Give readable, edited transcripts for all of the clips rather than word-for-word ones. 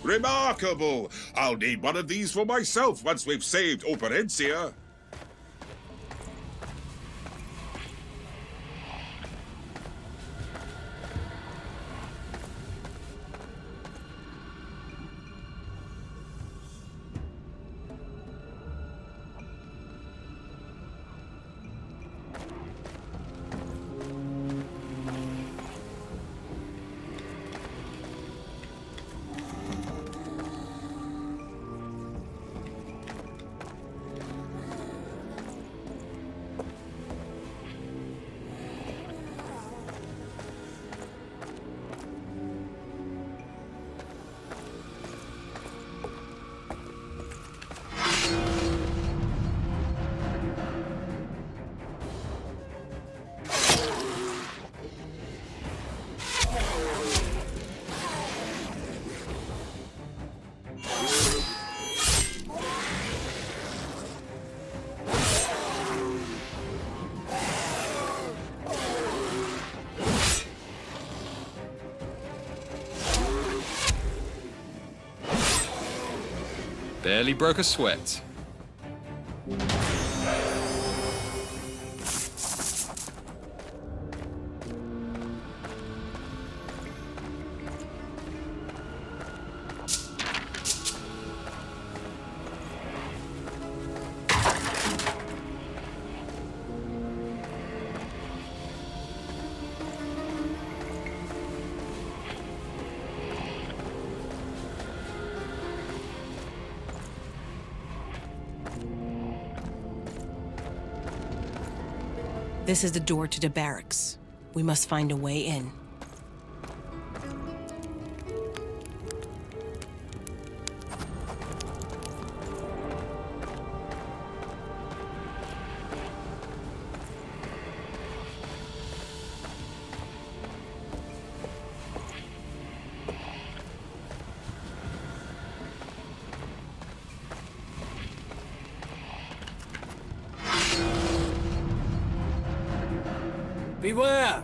Remarkable! I'll need one of these for myself once we've saved Operencia. Barely broke a sweat. This is the door to the barracks. We must find a way in. Beware!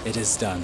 It is done.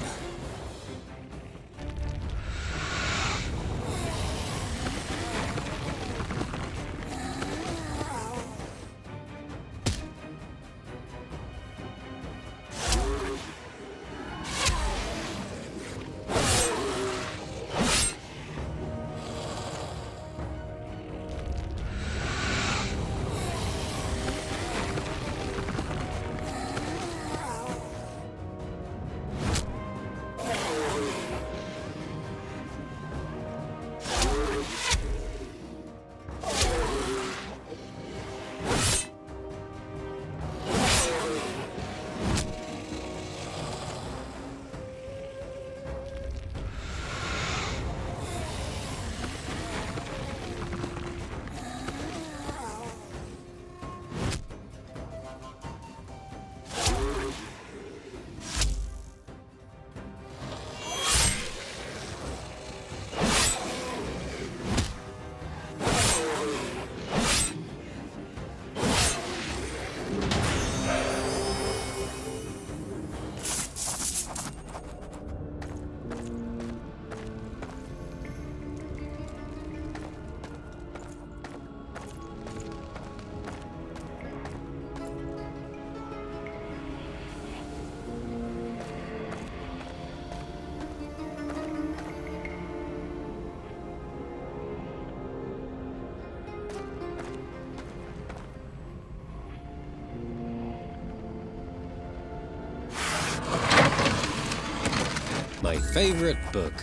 My favorite book.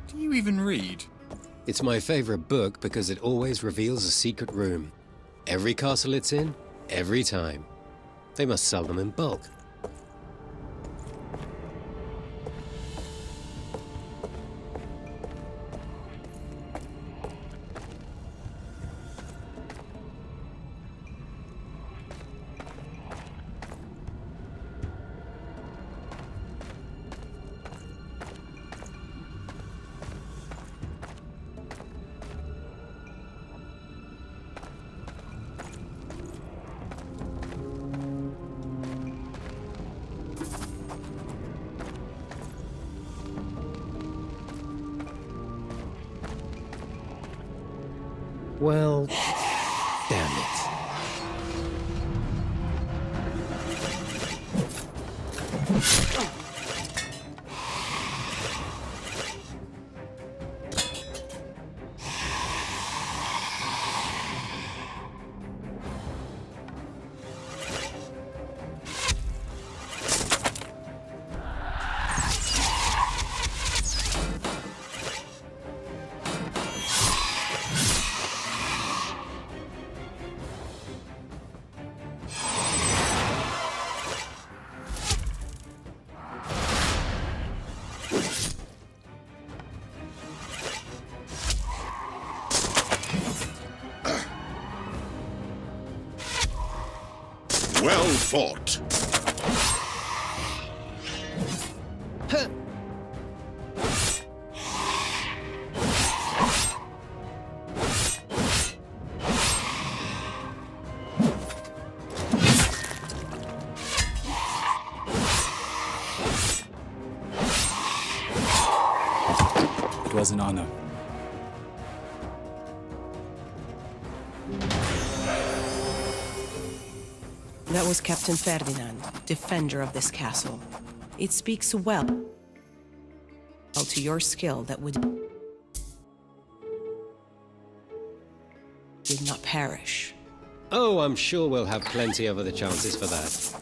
Do you even read? It's my favorite book because it always reveals a secret room. Every castle it's in, every time. They must sell them in bulk. Well, damn it. Well fought. It was an honor. That was Captain Ferdinand, defender of this castle. It speaks well to your skill that did not perish. Oh, I'm sure we'll have plenty of other chances for that.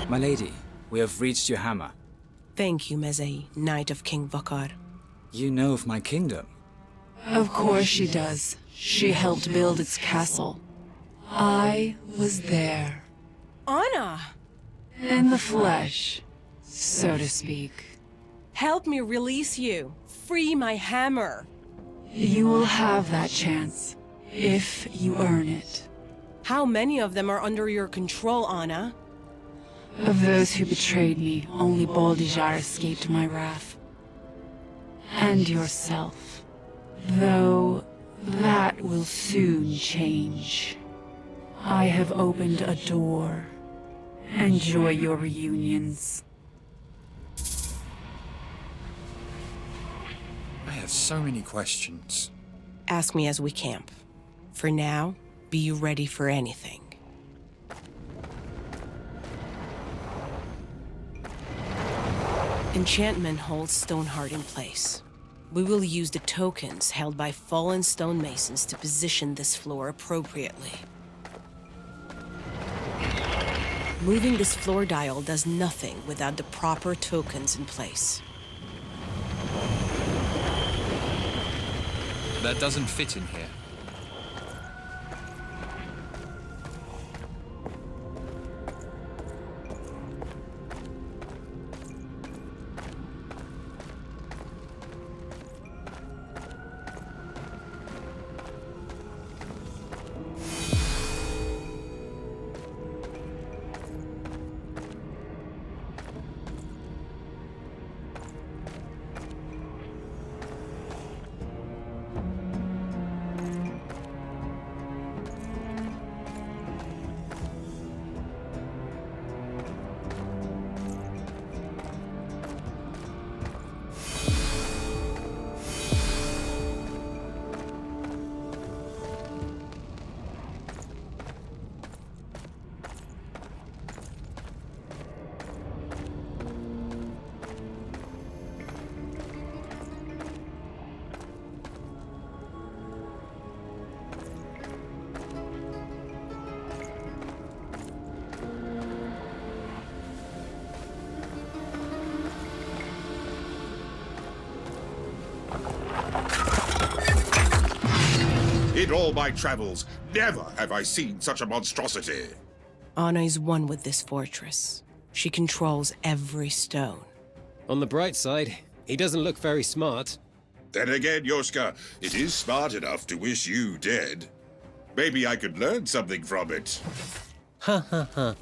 My lady, we have reached your hammer. Thank you, Mezei, Knight of King Vakar. You know of my kingdom. Of course she does. She helped build its castle. I was there. Anna! In the flesh, so to speak. Help me release you. Free my hammer. You will have that chance, if you earn it. How many of them are under your control, Anna? Of those who betrayed me, only Boldijar escaped my wrath. And yourself. Though that will soon change. I have opened a door. Enjoy your reunions. I have so many questions. Ask me as we camp. For now, be ready for anything. Enchantment holds Stoneheart in place. We will use the tokens held by fallen stonemasons to position this floor appropriately. Moving this floor dial does nothing without the proper tokens in place. That doesn't fit in here. In all my travels, never have I seen such a monstrosity. Anna is one with this fortress. She controls every stone. On the bright side, he doesn't look very smart. Then again, Yoska, it is smart enough to wish you dead. Maybe I could learn something from it. Ha ha ha.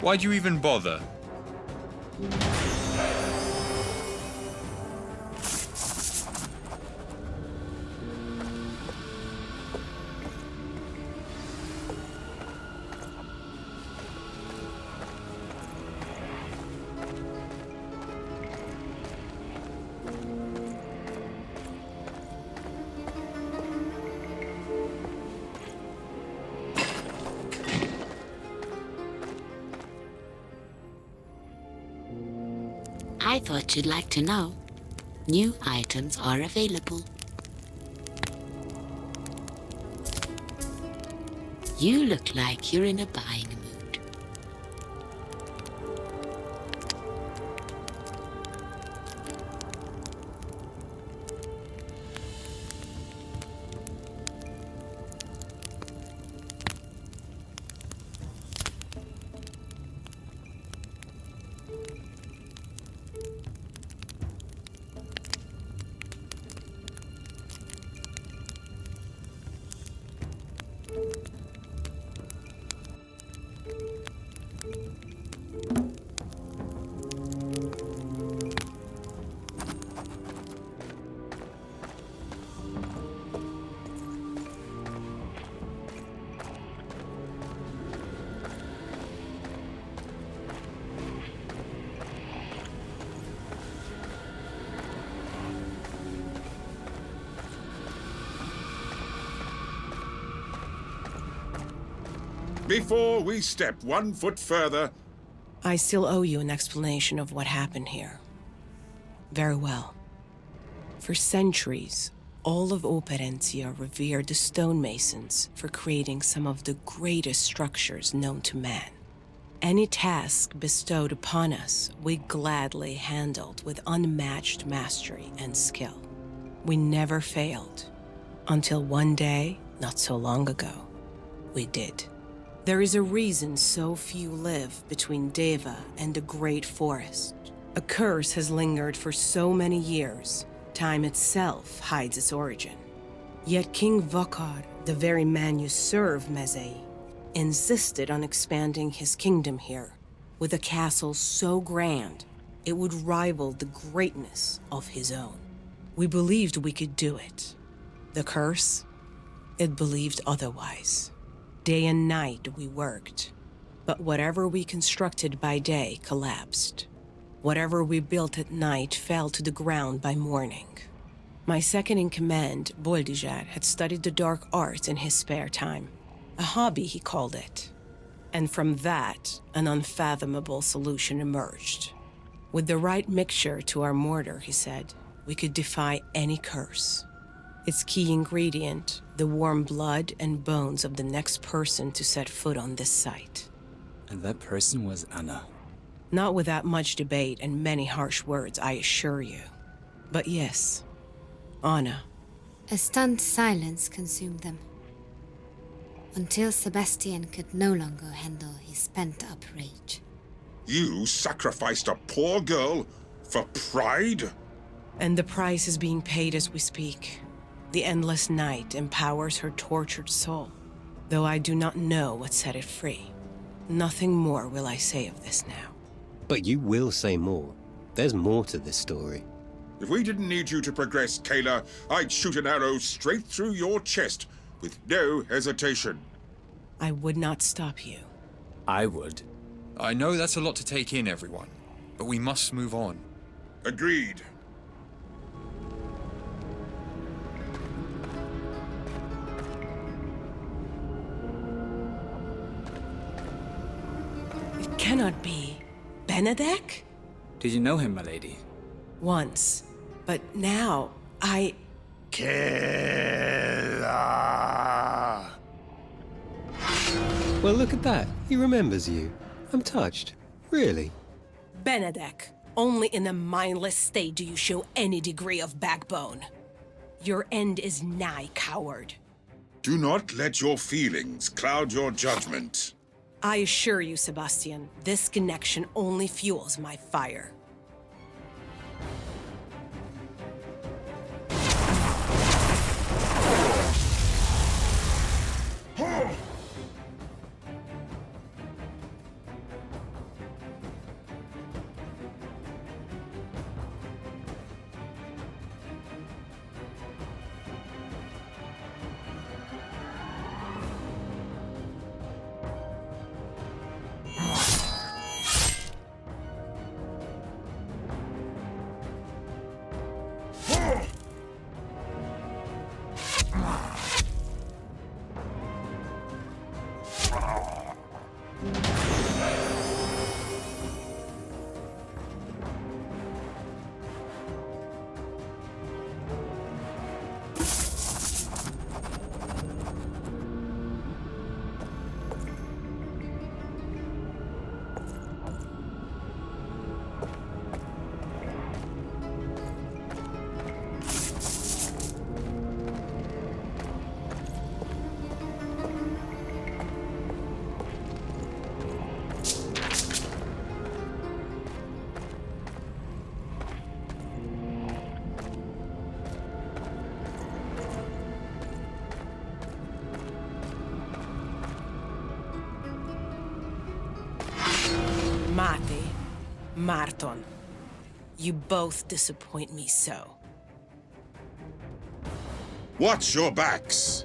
Why'd you even bother? I thought you'd like to know. New items are available. You look like you're in a buying mood. Before we step 1 foot further, I still owe you an explanation of what happened here. Very well. For centuries, all of Operencia revered the stonemasons for creating some of the greatest structures known to man. Any task bestowed upon us, we gladly handled with unmatched mastery and skill. We never failed, until one day, not so long ago, we did. There is a reason so few live between Deva and the Great Forest. A curse has lingered for so many years, time itself hides its origin. Yet King Vokar, the very man you serve, Mezei, insisted on expanding his kingdom here, with a castle so grand it would rival the greatness of his own. We believed we could do it. The curse, it believed otherwise. Day and night we worked, but whatever we constructed by day collapsed. Whatever we built at night fell to the ground by morning. My second-in-command, Boldijar, had studied the dark arts in his spare time. A hobby, he called it. And from that, an unfathomable solution emerged. With the right mixture to our mortar, he said, we could defy any curse. Its key ingredient, the warm blood and bones of the next person to set foot on this site. And that person was Anna. Not without much debate and many harsh words, I assure you. But yes, Anna. A stunned silence consumed them, until Sebastian could no longer handle his pent-up rage. you sacrificed a poor girl for pride? And the price is being paid as we speak. The endless night empowers her tortured soul, though I do not know what set it free. Nothing more will I say of this now. But you will say more. There's more to this story. If we didn't need you to progress, Kayla, I'd shoot an arrow straight through your chest with no hesitation. I would not stop you. I would. I know that's a lot to take in, everyone, but we must move on. Agreed. It cannot be. Benedek? Did you know him, my lady? Once. But now, I... Kayla! Well, look at that. He remembers you. I'm touched. Really. Benedek, only in a mindless state do you show any degree of backbone. Your end is nigh, coward. Do not let your feelings cloud your judgment. I assure you, Sebastian, this connection only fuels my fire. Marton. You both disappoint me so. Watch your backs!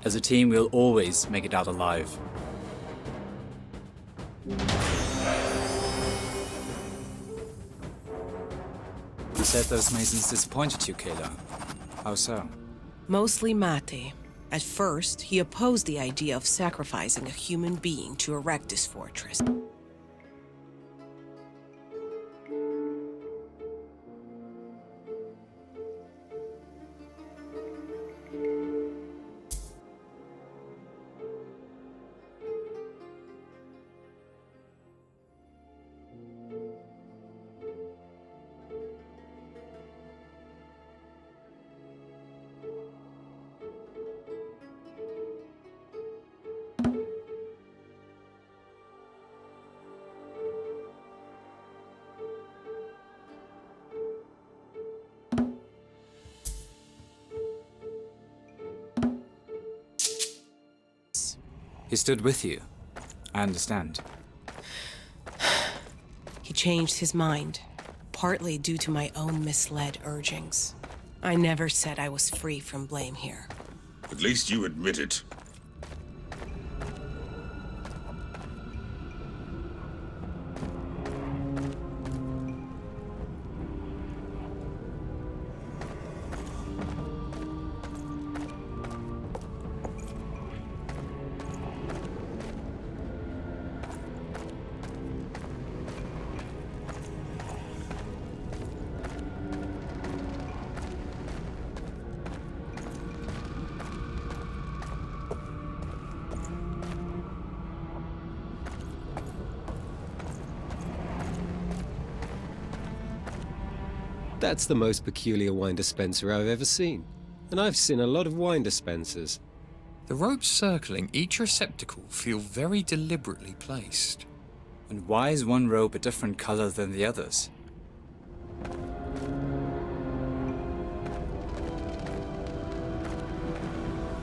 As a team, we'll always make it out alive. You said those masons disappointed you, Kayla. How so? Mostly Mate. At first, he opposed the idea of sacrificing a human being to erect this fortress. He stood with you. I understand. He changed his mind, partly due to my own misled urgings. I never said I was free from blame here. At least you admit it. That's the most peculiar wine dispenser I've ever seen. And I've seen a lot of wine dispensers. The ropes circling each receptacle feel very deliberately placed. And why is one rope a different color than the others?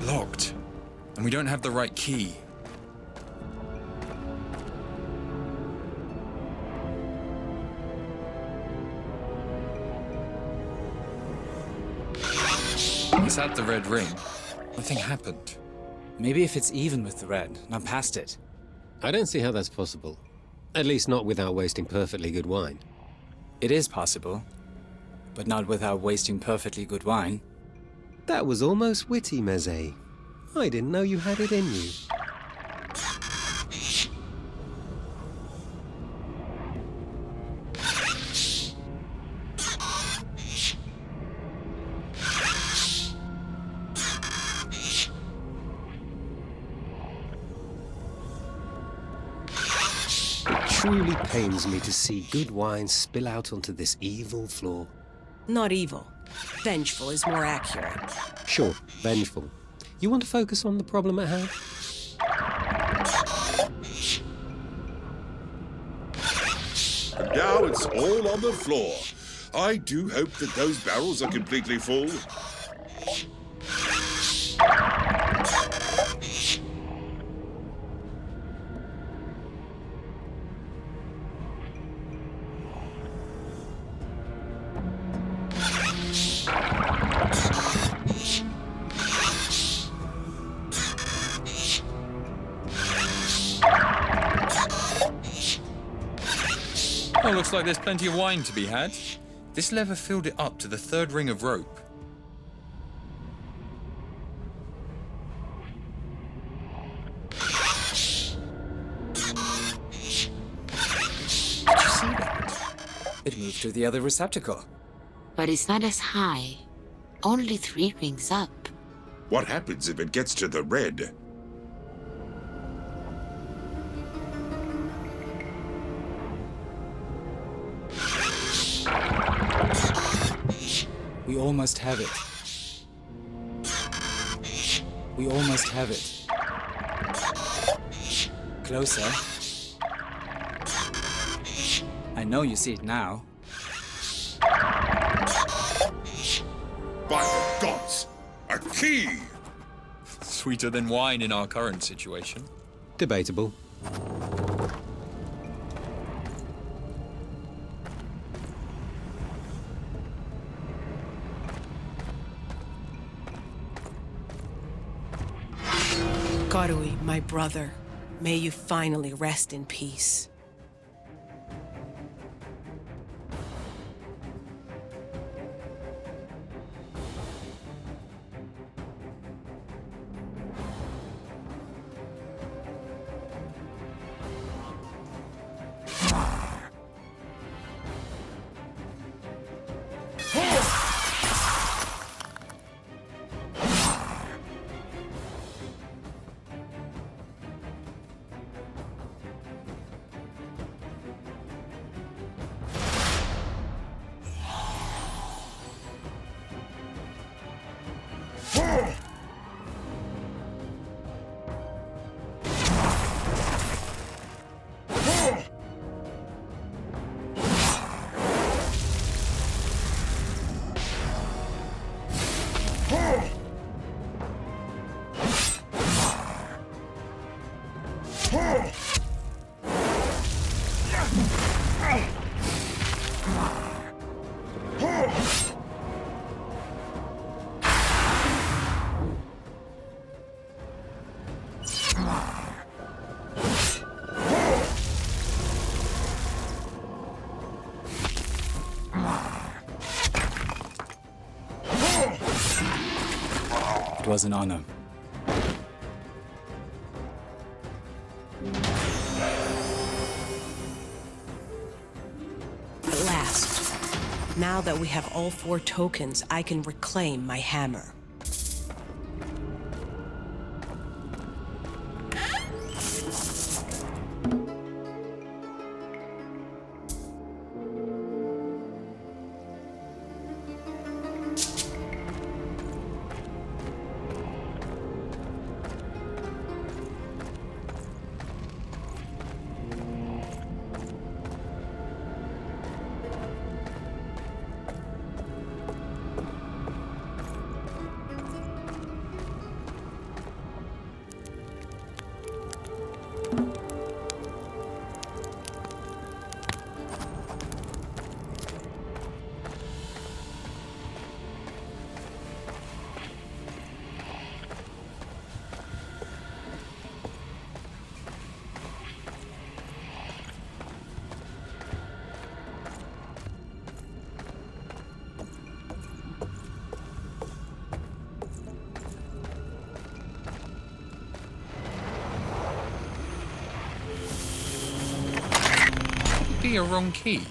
Locked. And we don't have the right key. It's had the red ring. Nothing happened. Maybe if it's even with the red, and I'm past it. I don't see how that's possible. At least not without wasting perfectly good wine. It is possible, but not without wasting perfectly good wine. That was almost witty, Meze. I didn't know you had it in you. It truly pains me to see good wine spill out onto this evil floor. Not evil. Vengeful is more accurate. Sure, vengeful. You want to focus on the problem at hand? And now it's all on the floor. I do hope that those barrels are completely full. Oh, looks like there's plenty of wine to be had. This lever filled it up to the third ring of rope. Did you see that? It moved to the other receptacle. But it's not as high. Only 3 rings up. What happens if it gets to the red? We almost have it. We almost have it. Closer. I know you see it now. By the gods! A key! Sweeter than wine in our current situation. Debatable. Garui, my brother, may you finally rest in peace. It was an honor. At last, now that we have all 4 tokens, I can reclaim my hammer. Be a wrong key?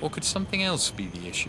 Or could something else be the issue?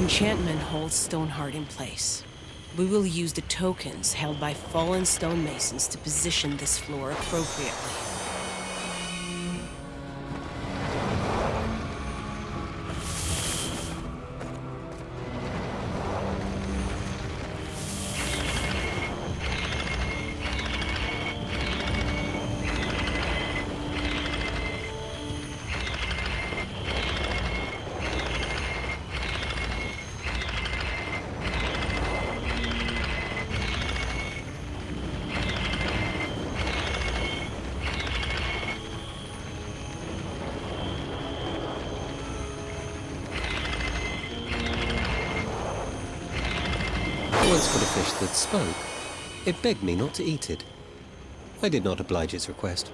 enchantment holds Stoneheart in place. We will use the tokens held by fallen stonemasons to position this floor appropriately. I once caught a fish that spoke. It begged me not to eat it. I did not oblige its request.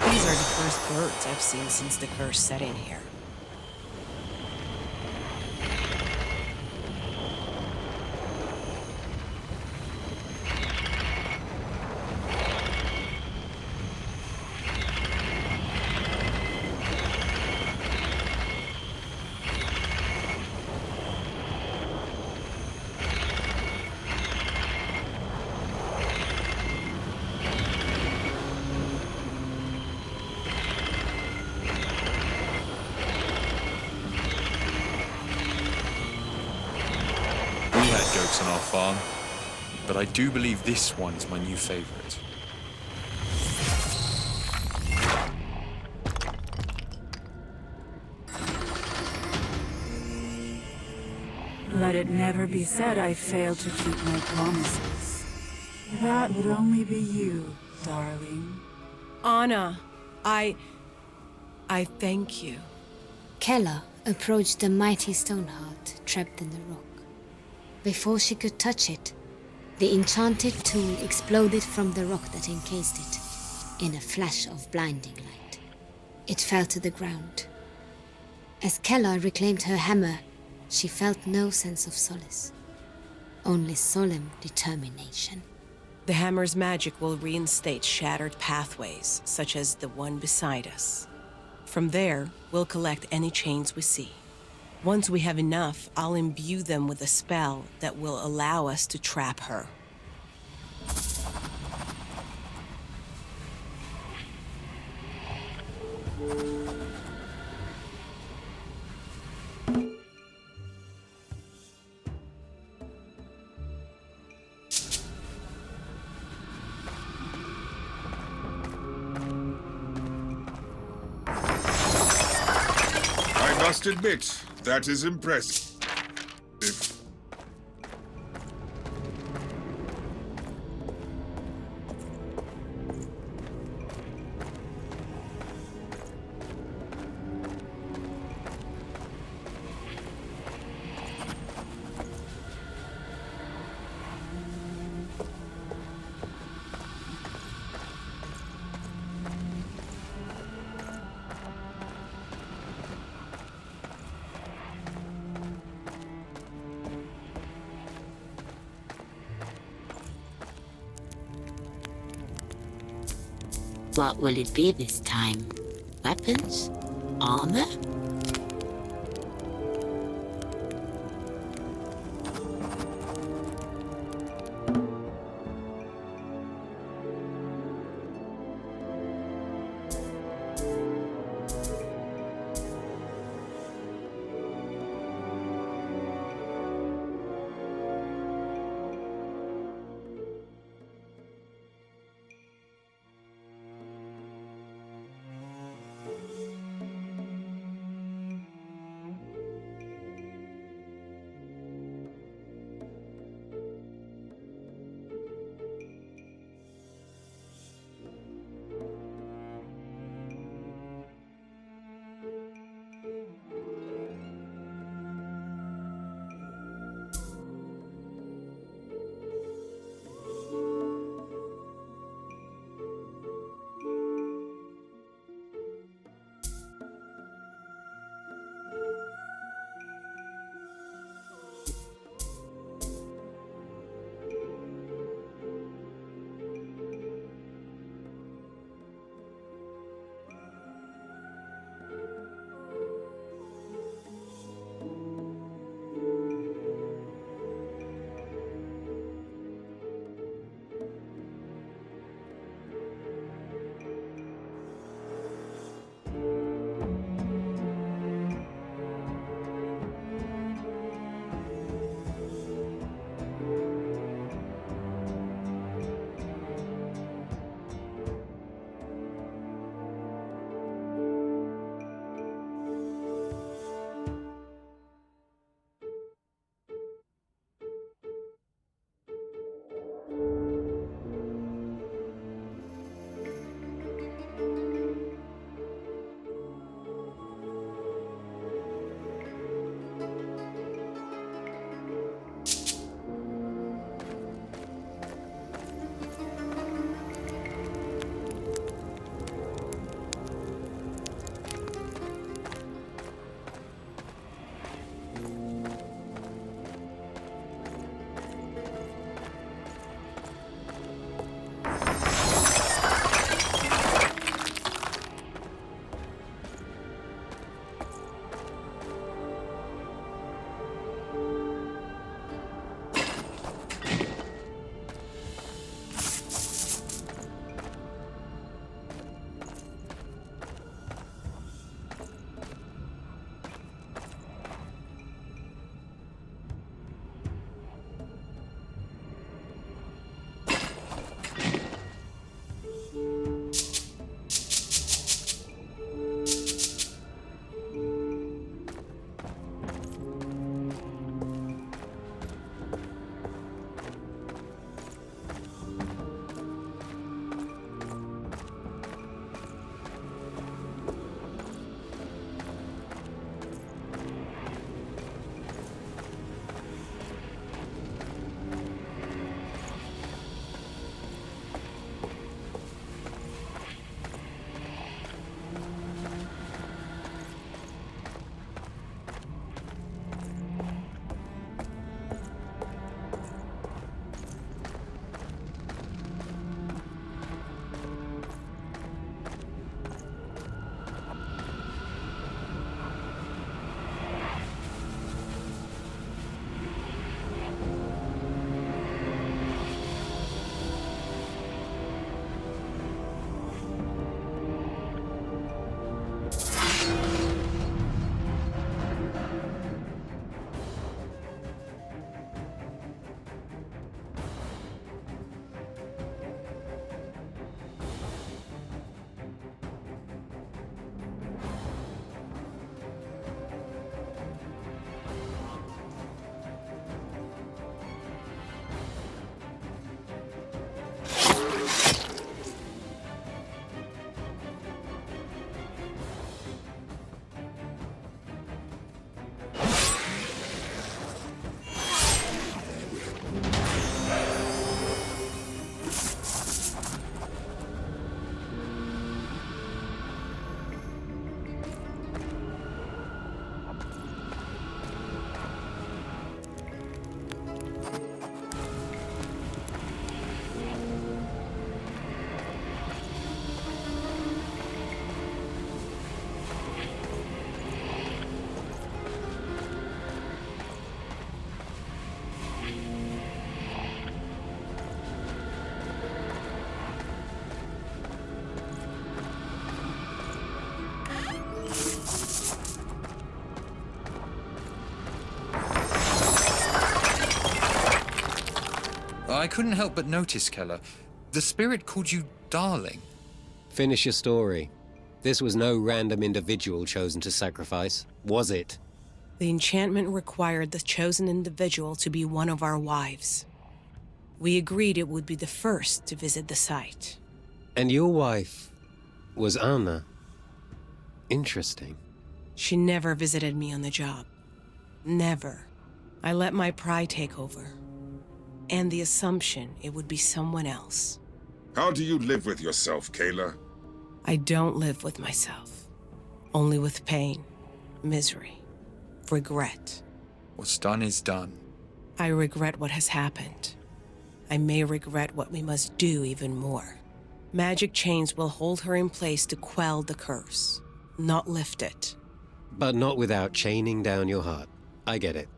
These are the first birds I've seen since the curse set in here. We had goats on our farm, but I do believe this one is my new favorite. Let it never be said I failed to keep my promises. That would only be you, darling. Anna, I thank you. Keller approached the mighty Stoneheart trapped in the rock. Before she could touch it, the enchanted tool exploded from the rock that encased it, in a flash of blinding light. It fell to the ground. As Keller reclaimed her hammer, she felt no sense of solace, only solemn determination. The hammer's magic will reinstate shattered pathways, such as the one beside us. From there, we'll collect any chains we see. Once we have enough, I'll imbue them with a spell that will allow us to trap her. I must admit, that is impressive. What will it be this time? Weapons? Armor? I couldn't help but notice, Keller. The spirit called you darling. Finish your story. This was no random individual chosen to sacrifice, was it? The enchantment required the chosen individual to be one of our wives. We agreed it would be the first to visit the site. And your wife was Anna. Interesting. She never visited me on the job. Never. I let my pride take over. And the assumption it would be someone else. How do you live with yourself, Kayla? I don't live with myself. Only with pain, misery, regret. What's done is done. I regret what has happened. I may regret what we must do even more. Magic chains will hold her in place to quell the curse, not lift it. But not without chaining down your heart. I get it.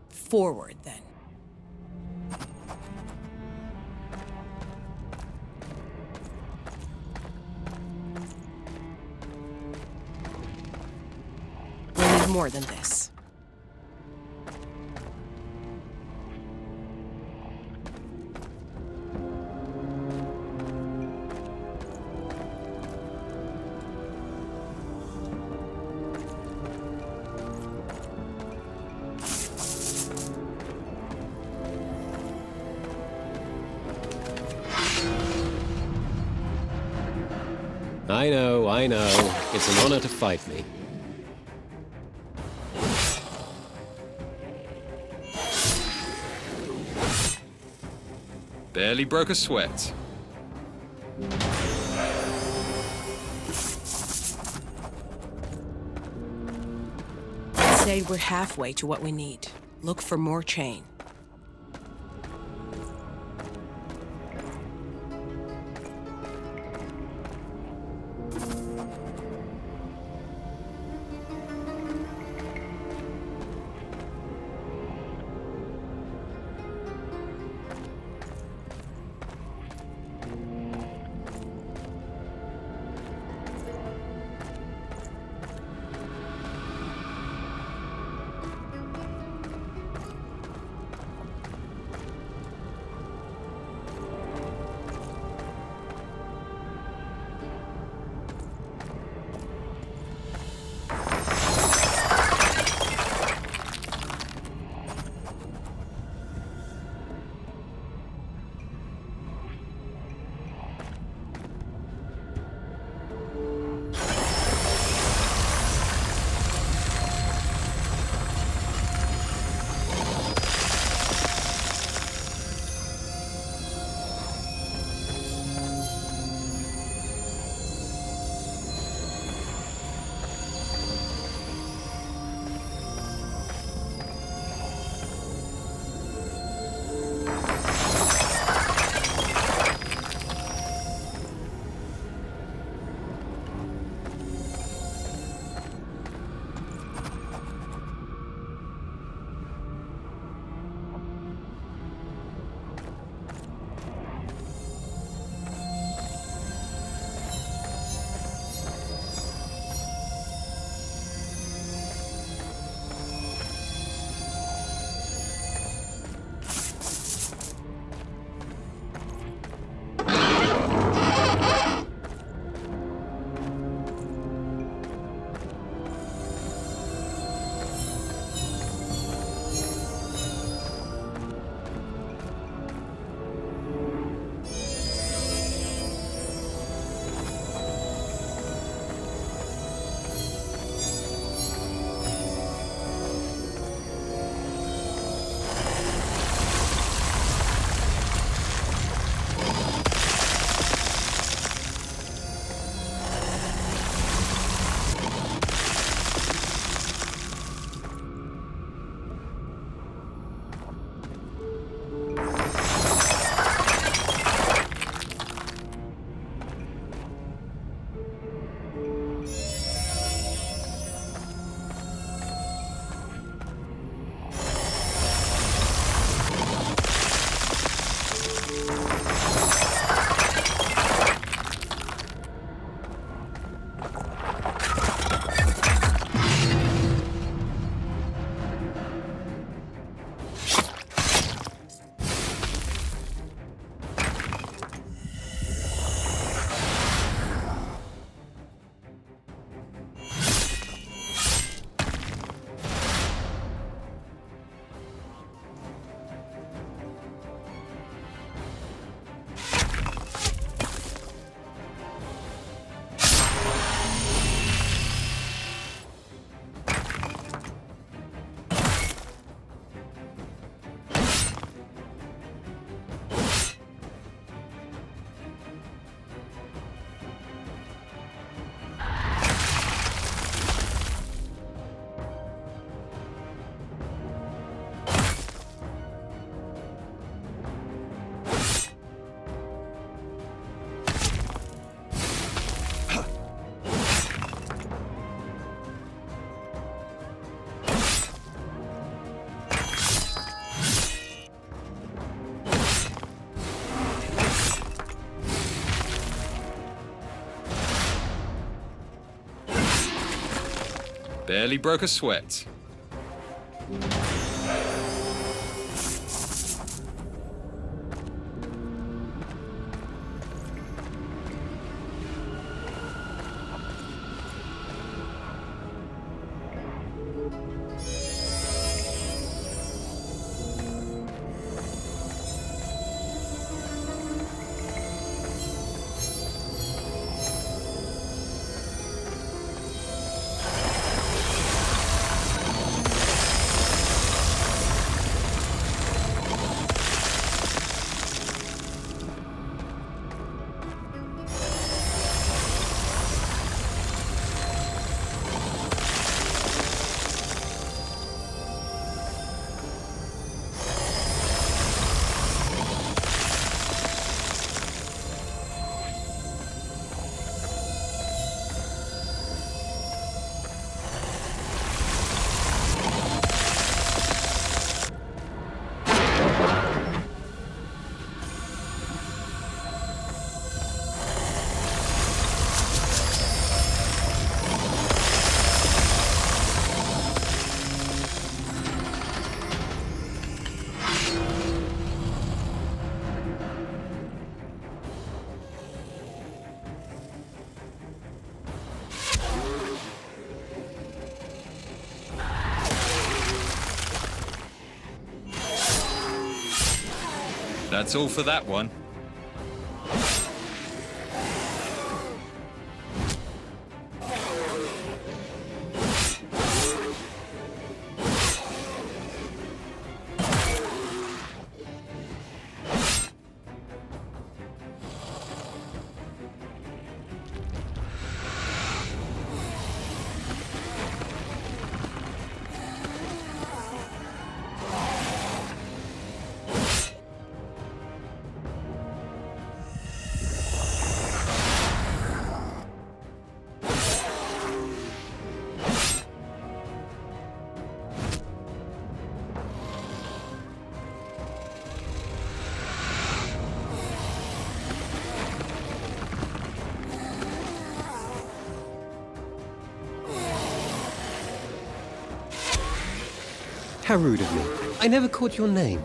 Forward, then. We need more than this. I know. It's an honor to fight me. Barely broke a sweat. I'd say we're halfway to what we need. Look for more chain. Barely broke a sweat. That's all for that one. How rude of me. I never caught your name.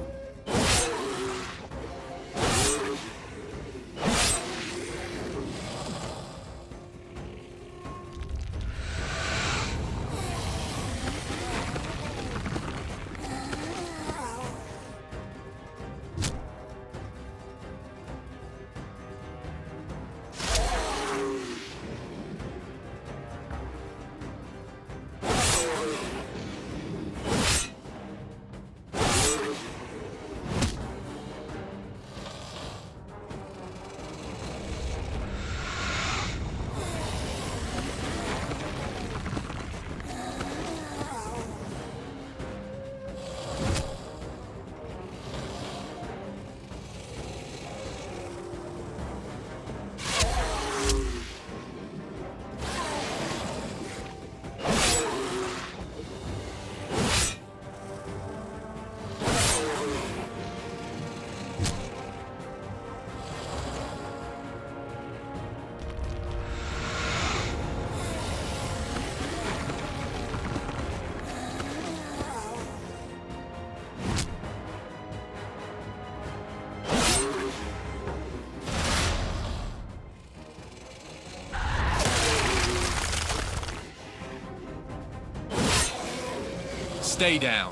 Stay down.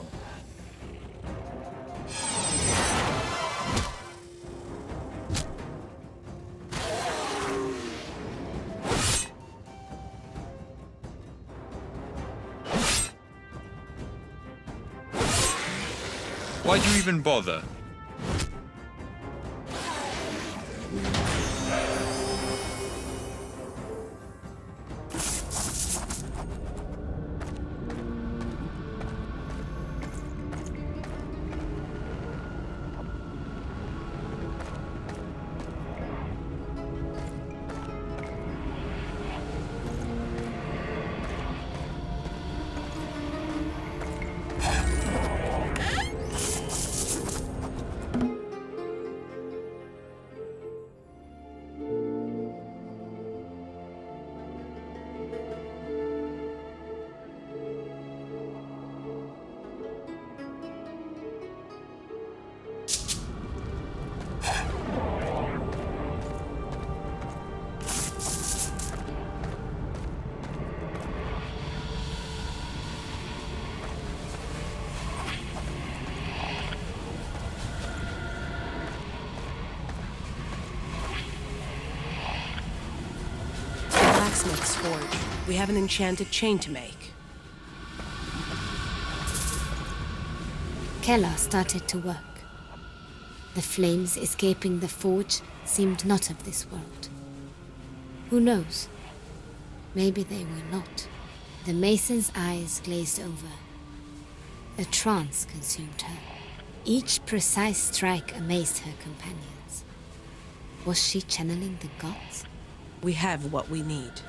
Why'd you even bother? blacksmith's forge. We have an enchanted chain to make. Keller started to work. The flames escaping the forge seemed not of this world. Who knows? Maybe they were not. The mason's eyes glazed over. A trance consumed her. Each precise strike amazed her companions. Was she channeling the gods? We have what we need.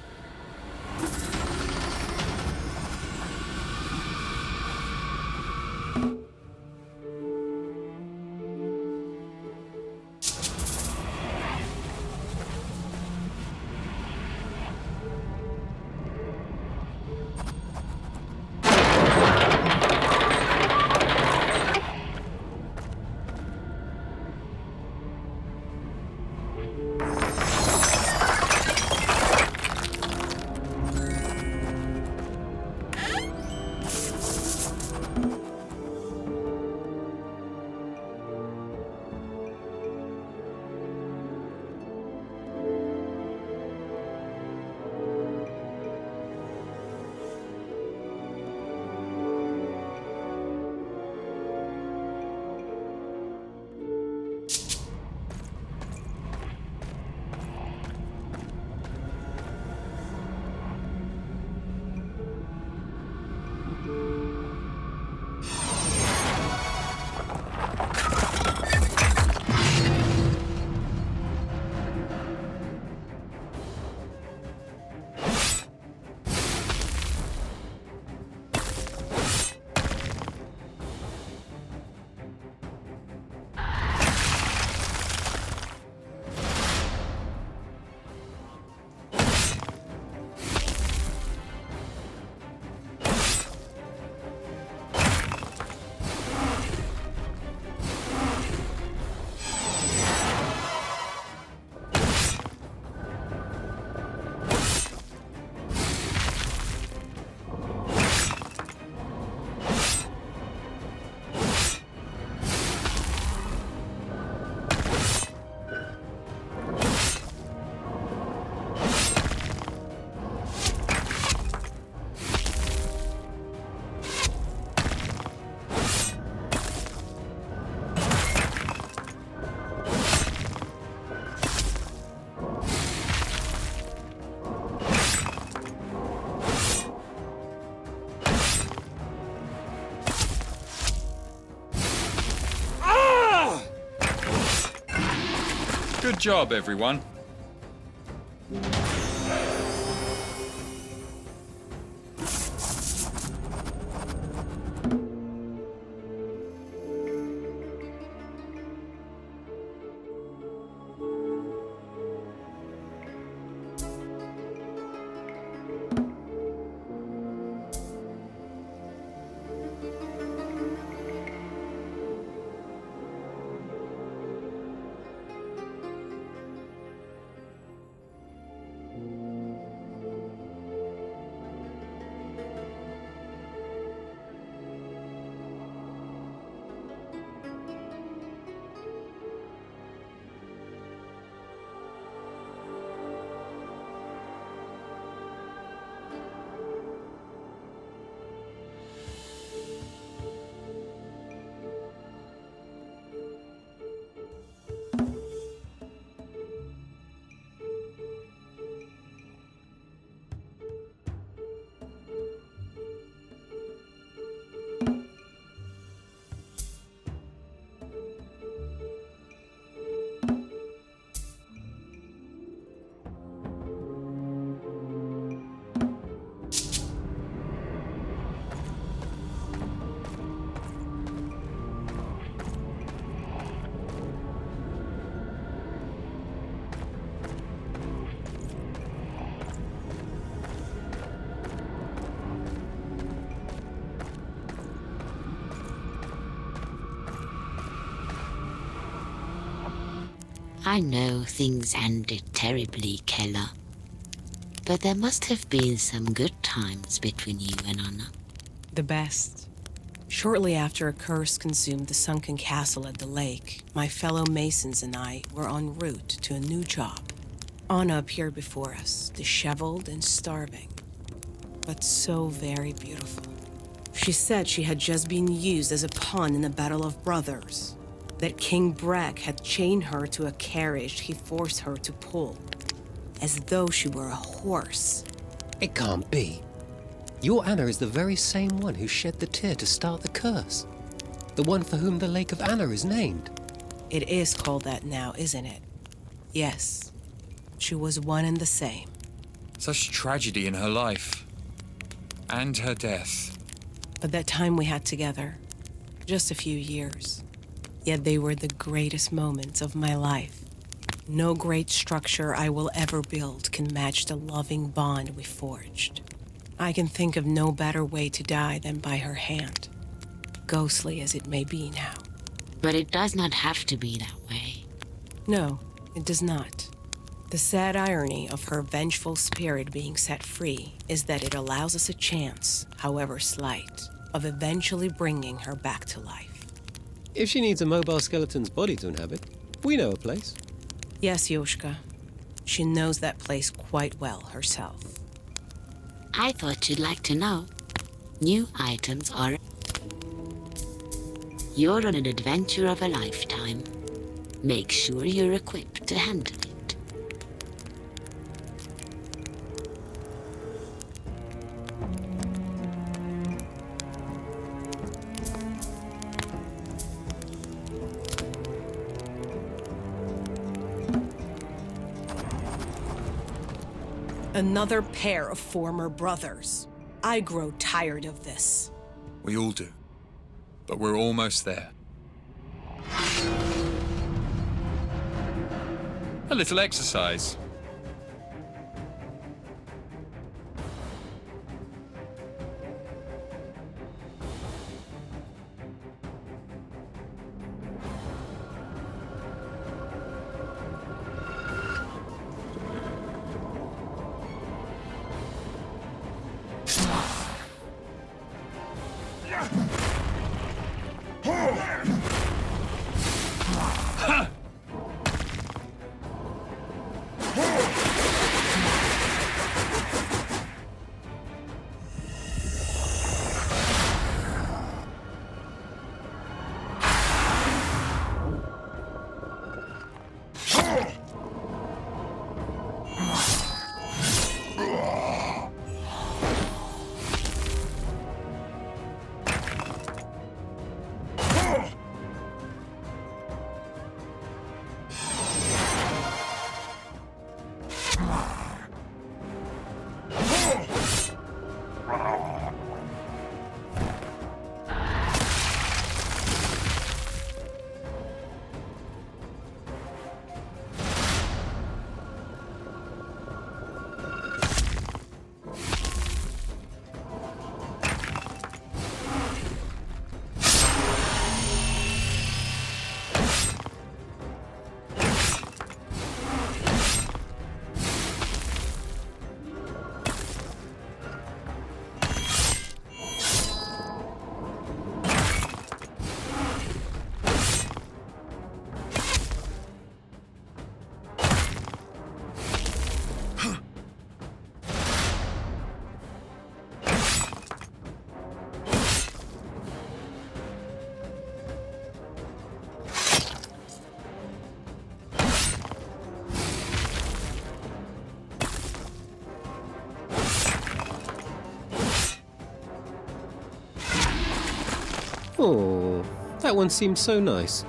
Good job, everyone. I know things ended terribly, Keller. But there must have been some good times between you and Anna. The best. Shortly after a curse consumed the sunken castle at the lake, my fellow masons and I were en route to a new job. Anna appeared before us, disheveled and starving, but so very beautiful. She said she had just been used as a pawn in a battle of brothers, that King Breck had chained her to a carriage he forced her to pull, as though she were a horse. It can't be. Your Anna is the very same one who shed the tear to start the curse. The one for whom the Lake of Anna is named. It is called that now, isn't it? Yes. She was one and the same. Such tragedy in her life. And her death. But that time we had together, just a few years. Yet they were the greatest moments of my life. No great structure I will ever build can match the loving bond we forged. I can think of no better way to die than by her hand, ghostly as it may be now. But it does not have to be that way. No, it does not. The sad irony of her vengeful spirit being set free is that it allows us a chance, however slight, of eventually bringing her back to life. If she needs a mobile skeleton's body to inhabit, we know a place. Yes, Yoshka. She knows that place quite well herself. I thought you'd like to know. New items are... You're on an adventure of a lifetime. Make sure you're equipped to handle it. Another pair of former brothers. I grow tired of this. We all do. But we're almost there. A little exercise. Oh, that one seems so nice.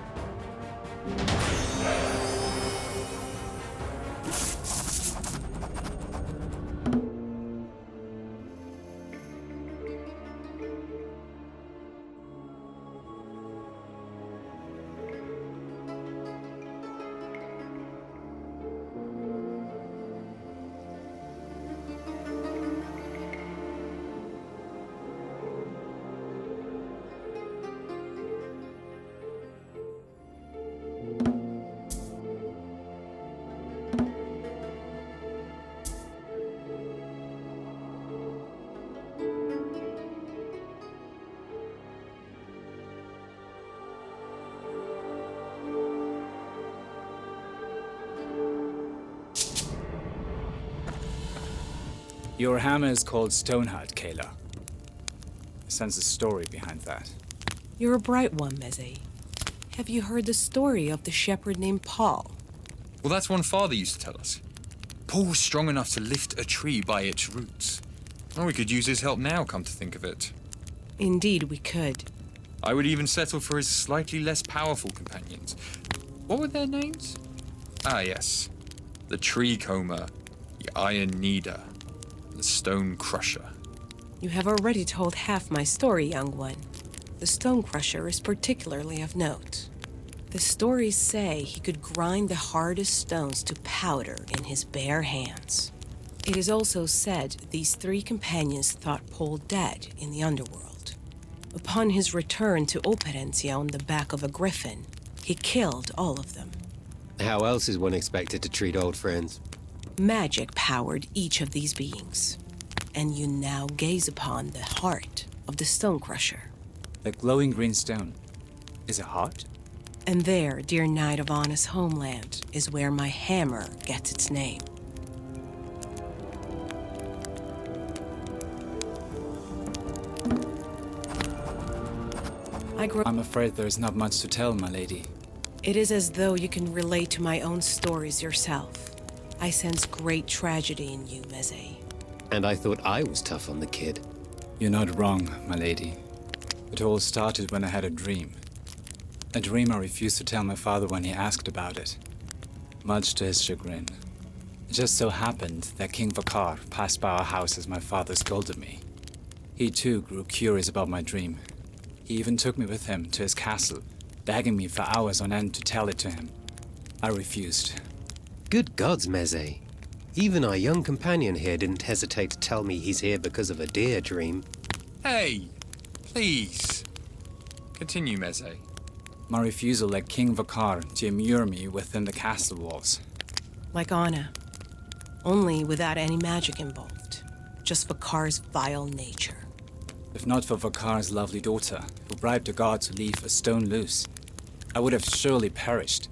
Your hammer is called Stoneheart, Kayla. I sense a story behind that. You're a bright one, Meze. Have you heard the story of the shepherd named Paul? Well, that's one Father used to tell us. Paul was strong enough to lift a tree by its roots. Well, we could use his help now, come to think of it. Indeed, we could. I would even settle for his slightly less powerful companions. What were their names? Ah, yes. The Tree Comber, the Iron Kneader, the Stone Crusher. You have already told half my story, young one. The Stone Crusher is particularly of note. The stories say he could grind the hardest stones to powder in his bare hands. It is also said these three companions thought Paul dead in the underworld. Upon his return to Operencia on the back of a griffin, he killed all of them. How else is one expected to treat old friends? Magic powered each of these beings, and you now gaze upon the heart of the Stone Crusher. The glowing green stone is a heart? And there, dear Knight of Anna's homeland, is where my hammer gets its name. I'm afraid there is not much to tell, my lady. It is as though you can relate to my own stories yourself. I sense great tragedy in you, Meze. And I thought I was tough on the kid. You're not wrong, my lady. It all started when I had a dream. A dream I refused to tell my father when he asked about it, much to his chagrin. It just so happened that King Vakar passed by our house as my father scolded me. He too grew curious about my dream. He even took me with him to his castle, begging me for hours on end to tell it to him. I refused. Good gods, Meze. Even our young companion here didn't hesitate to tell me he's here because of a deer dream. Hey, please. Continue, Meze. My refusal led King Vakar to immure me within the castle walls. Like Anna, only without any magic involved. Just Vakar's vile nature. If not for Vakar's lovely daughter, who bribed the god to leave a stone loose, I would have surely perished.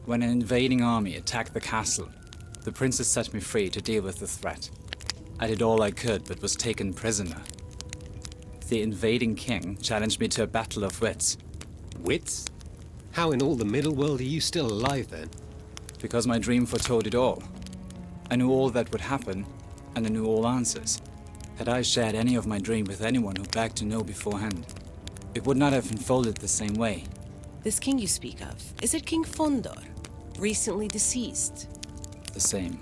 When an invading army attacked the castle, the princess set me free to deal with the threat. I did all I could, but was taken prisoner. The invading king challenged me to a battle of wits. Wits? How in all the middle world are you still alive then? Because my dream foretold it all. I knew all that would happen, and I knew all answers. Had I shared any of my dream with anyone who begged to know beforehand, it would not have unfolded the same way. This king you speak of, is it King Fondor, recently deceased? The same.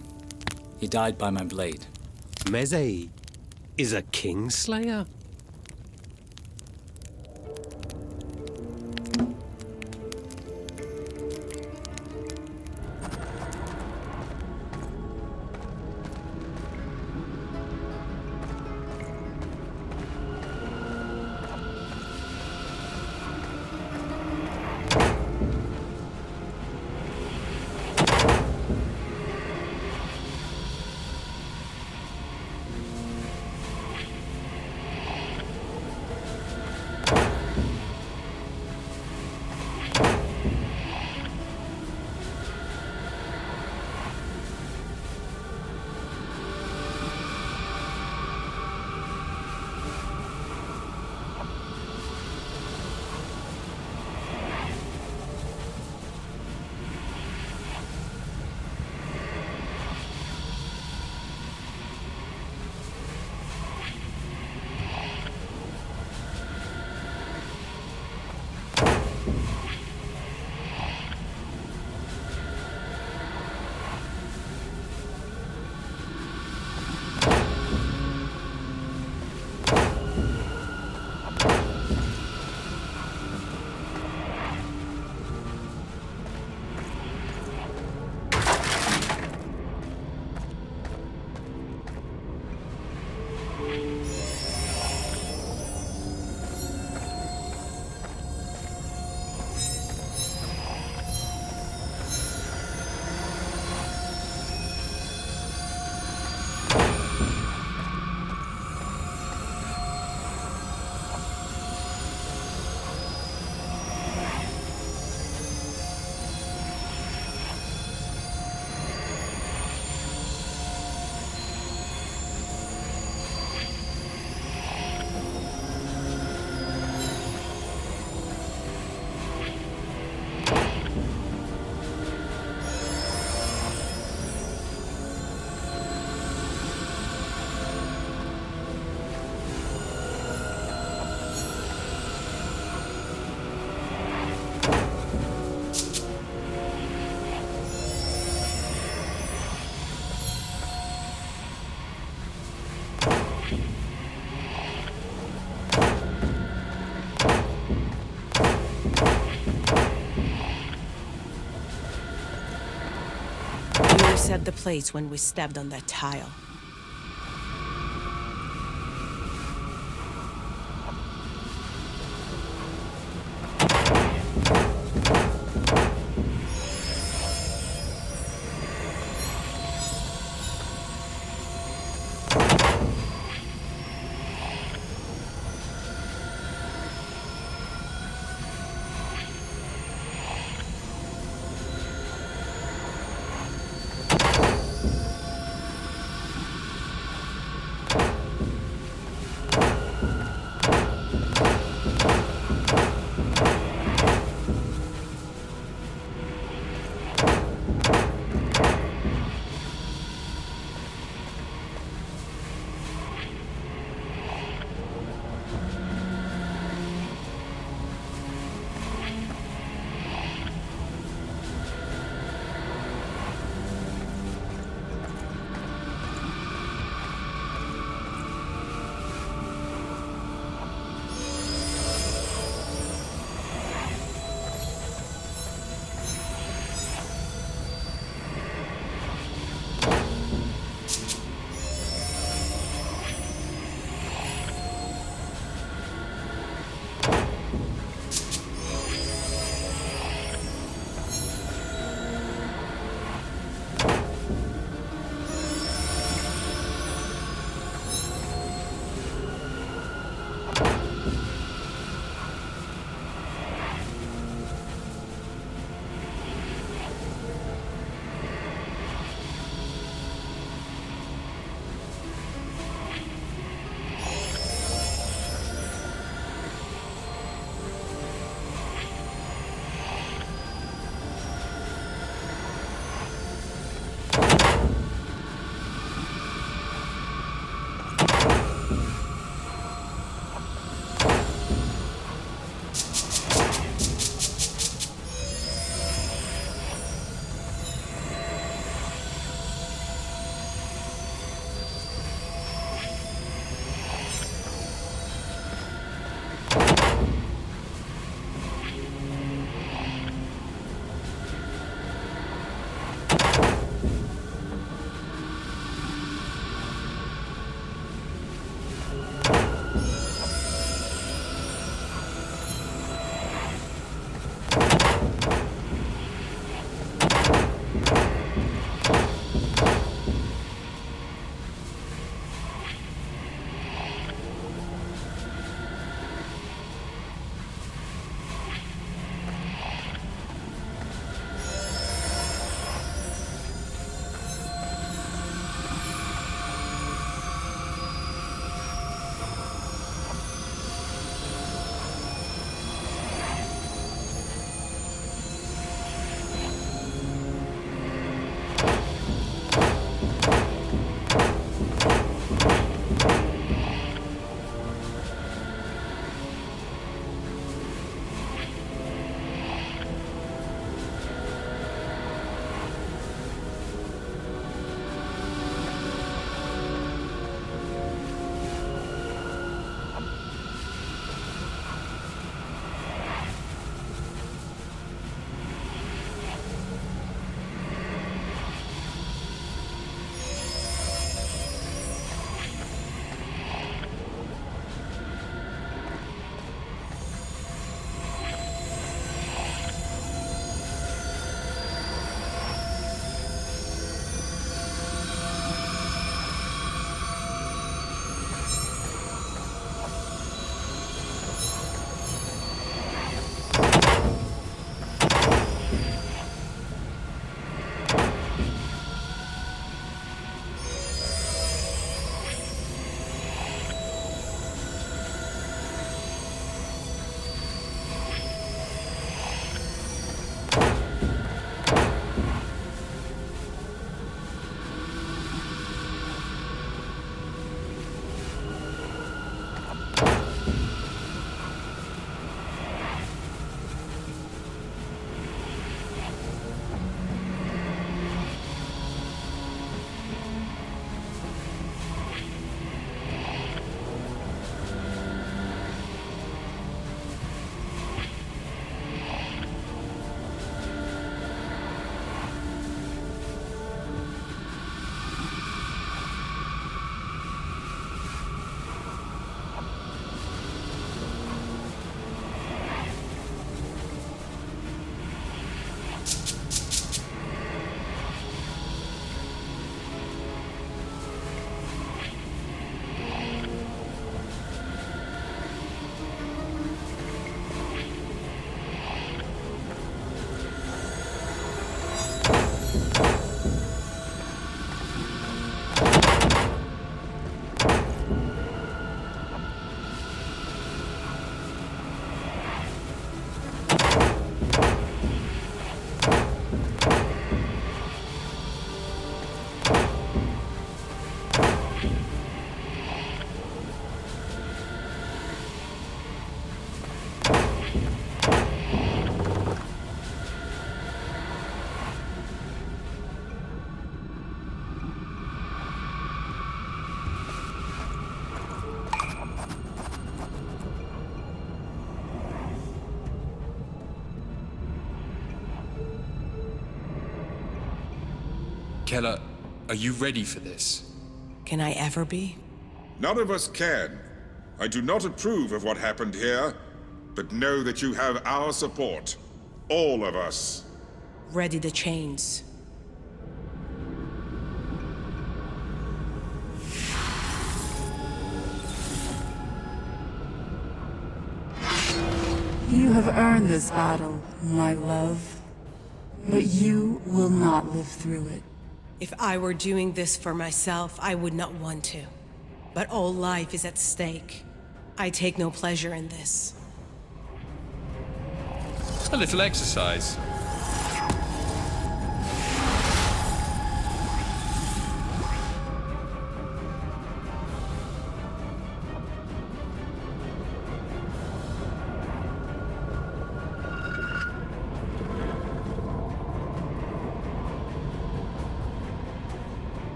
He died by my blade. Meze is a kingslayer? reset the place when we stepped on that tile. Keller, are you ready for this? Can I ever be? None of us can. I do not approve of what happened here, but know that you have our support. All of us. Ready the chains. You have earned this battle, my love. But you will not live through it. If I were doing this for myself, I would not want to. But all life is at stake. I take no pleasure in this. A little exercise.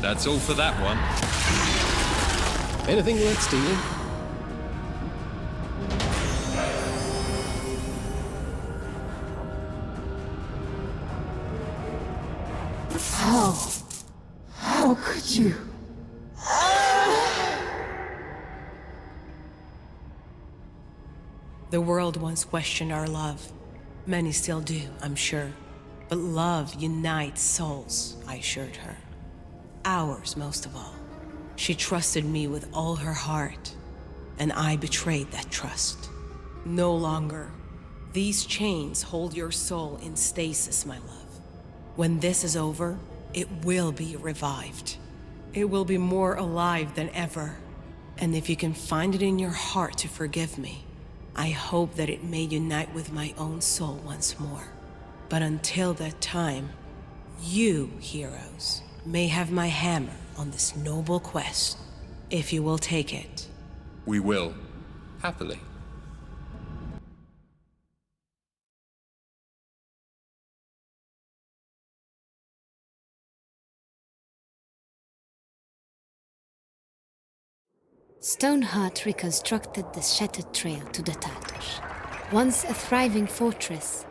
That's all for that one. Anything worth stealing? How could you? The world once questioned our love. Many still do, I'm sure. But love unites souls, I assured her. Ours, most of all. She trusted me with all her heart, and I betrayed that trust. No longer. These chains hold your soul in stasis, my love. When this is over, it will be revived. It will be more alive than ever. And if you can find it in your heart to forgive me, I hope that it may unite with my own soul once more. But until that time, you, heroes, may have my hammer on this noble quest, if you will take it. We will. Happily. Stoneheart reconstructed the shattered trail to the Tartars. Once a thriving fortress,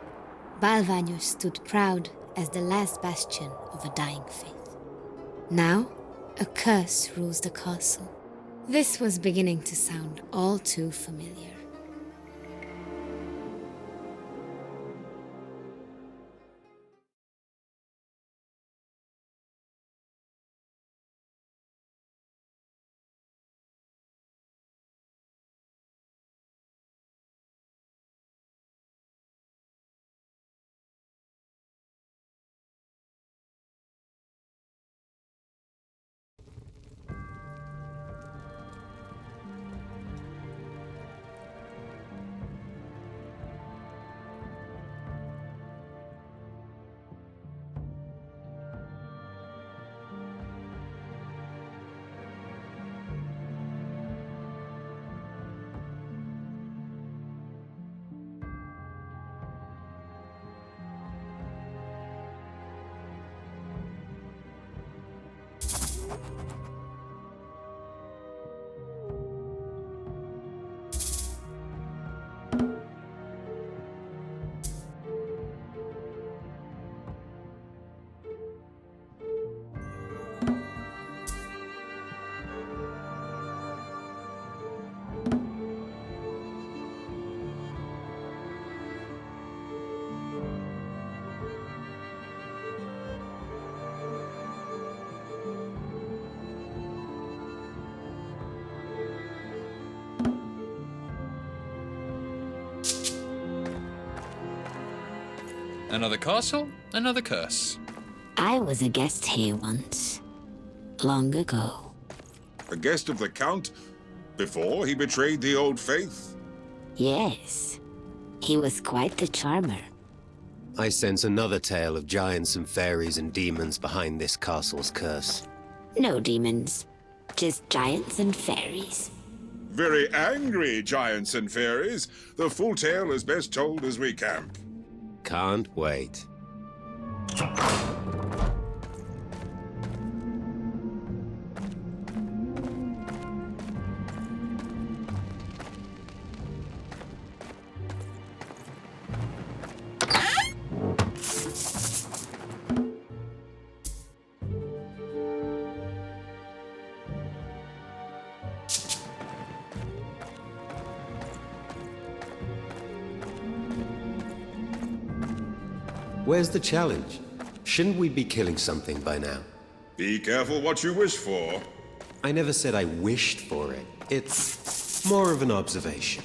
Balvanir stood proud as the last bastion of a dying faith. Now, a curse rules the castle. This was beginning to sound all too familiar. Another castle, another curse. I was a guest here once. Long ago. A guest of the Count before he betrayed the old faith? Yes. He was quite the charmer. I sense another tale of giants and fairies and demons behind this castle's curse. No demons. Just giants and fairies. Very angry giants and fairies. The full tale is best told as we camp. Can't wait. Where's the challenge? Shouldn't we be killing something by now? Be careful what you wish for. I never said I wished for it. It's more of an observation.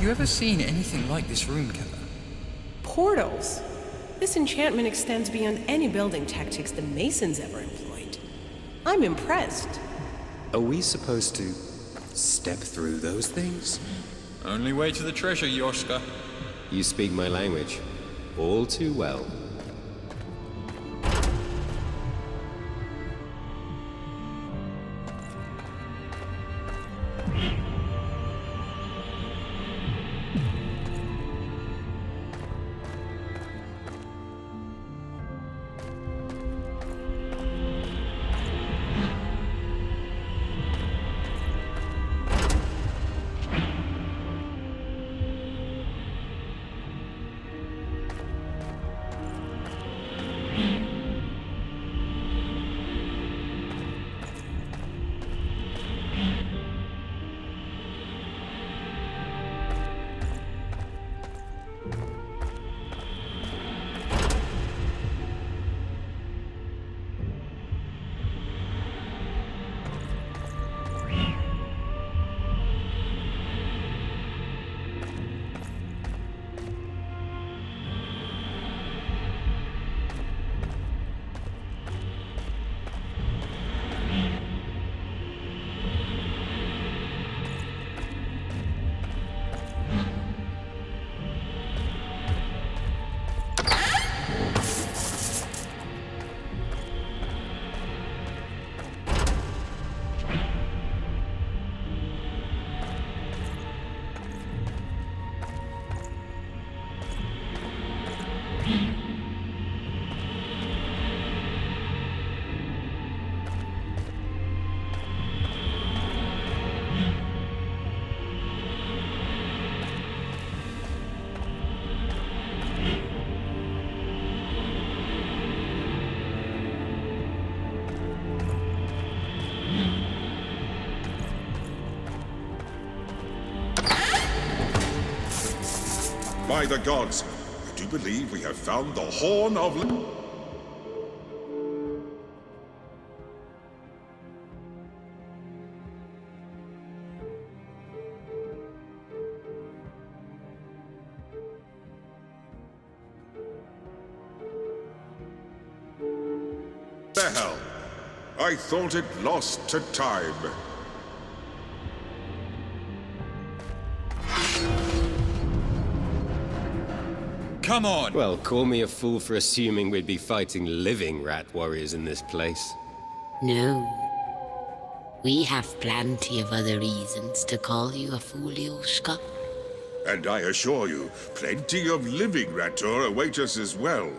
you ever seen anything like this room, Keller? Portals? This enchantment extends beyond any building tactics the Masons ever employed. I'm impressed. Are we supposed to step through those things? Only way to the treasure, Yoshka. You speak my language all too well. By the gods, I do believe we have found the Horn of... The hell? I thought it lost to time. Come on! Well, call me a fool for assuming we'd be fighting living rat warriors in this place. No. We have plenty of other reasons to call you a fool, Yoshka. And I assure you, plenty of living rator await us as well.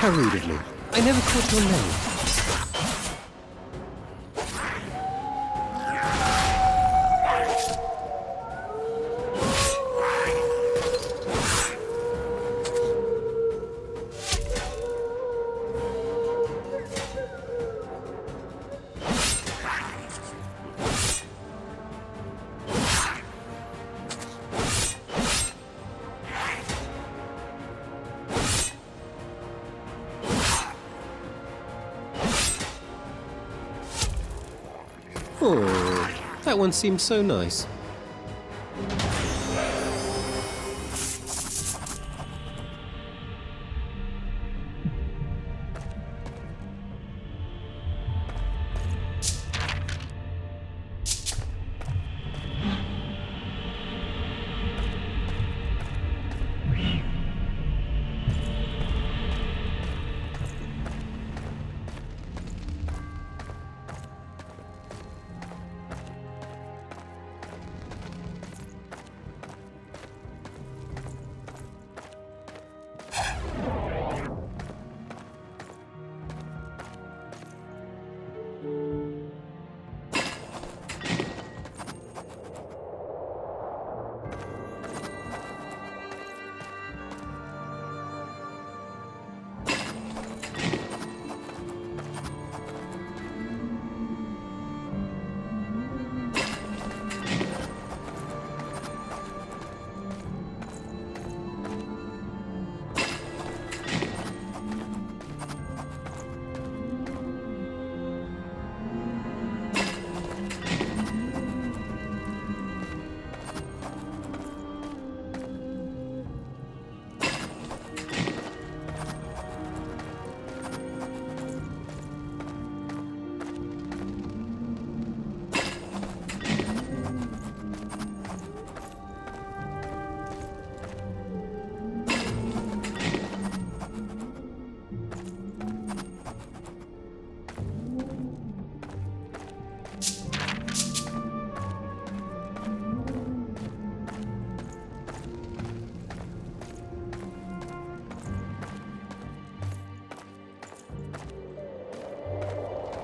How rude of me. I never caught your name. Oh, that one seems so nice.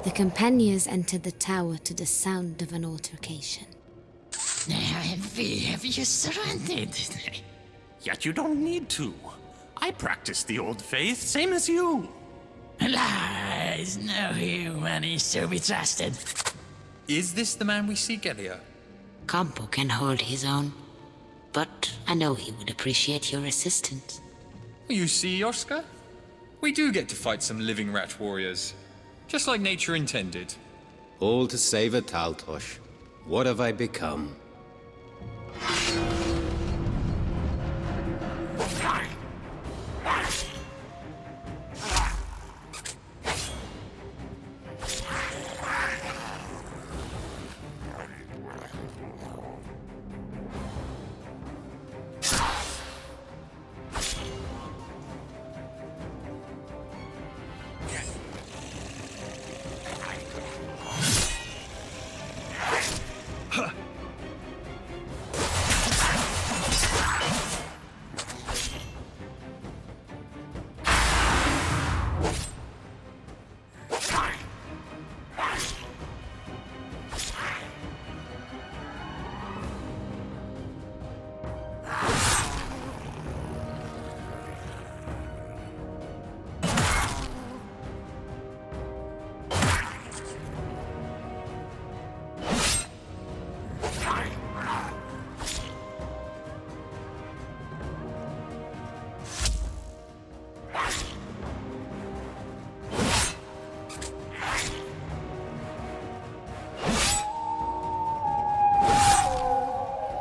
The companions entered the tower to the sound of an altercation. Have you surrendered? Yet you don't need to. I practice the old faith, same as you. Lies, no human is to be trusted. Is this the man we seek, Elia? Campo can hold his own, but I know he would appreciate your assistance. You see, Oscar? We do get to fight some living rat warriors. Just like nature intended. All to save a Taltosh. What have I become?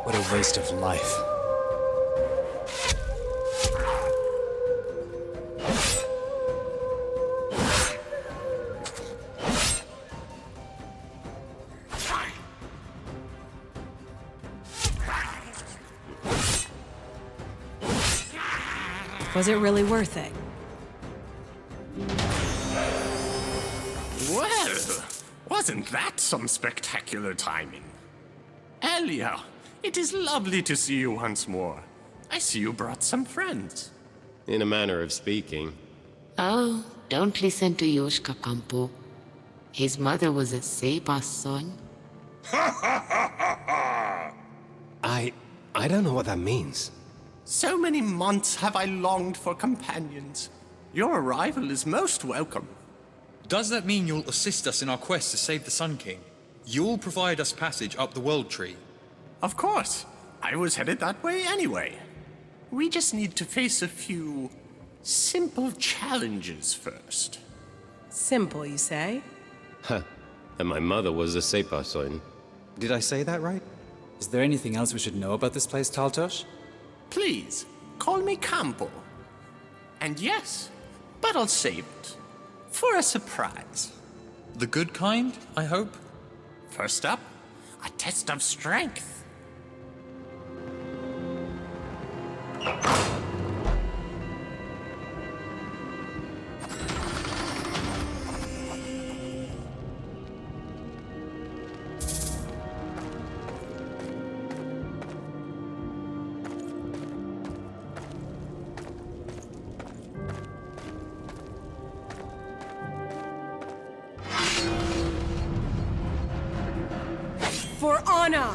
What a waste of life. Was it really worth it? Well, wasn't that some spectacular timing? Elia, it is lovely to see you once more. I see you brought some friends. In a manner of speaking. Oh, don't listen to Yoshka Campo. His mother was a Seba's son. I don't know what that means. So many months have I longed for companions. Your arrival is most welcome. Does that mean you'll assist us in our quest to save the Sun King? You'll provide us passage up the World Tree? Of course. I was headed that way anyway. We just need to face a few simple challenges first. Simple, you say? Huh. And my mother was a Sepasoin. Did I say that right? Is there anything else we should know about this place, Taltosh? Please, call me Campo. And yes, but I'll save it for a surprise. The good kind, I hope? First up, a test of strength. For honor!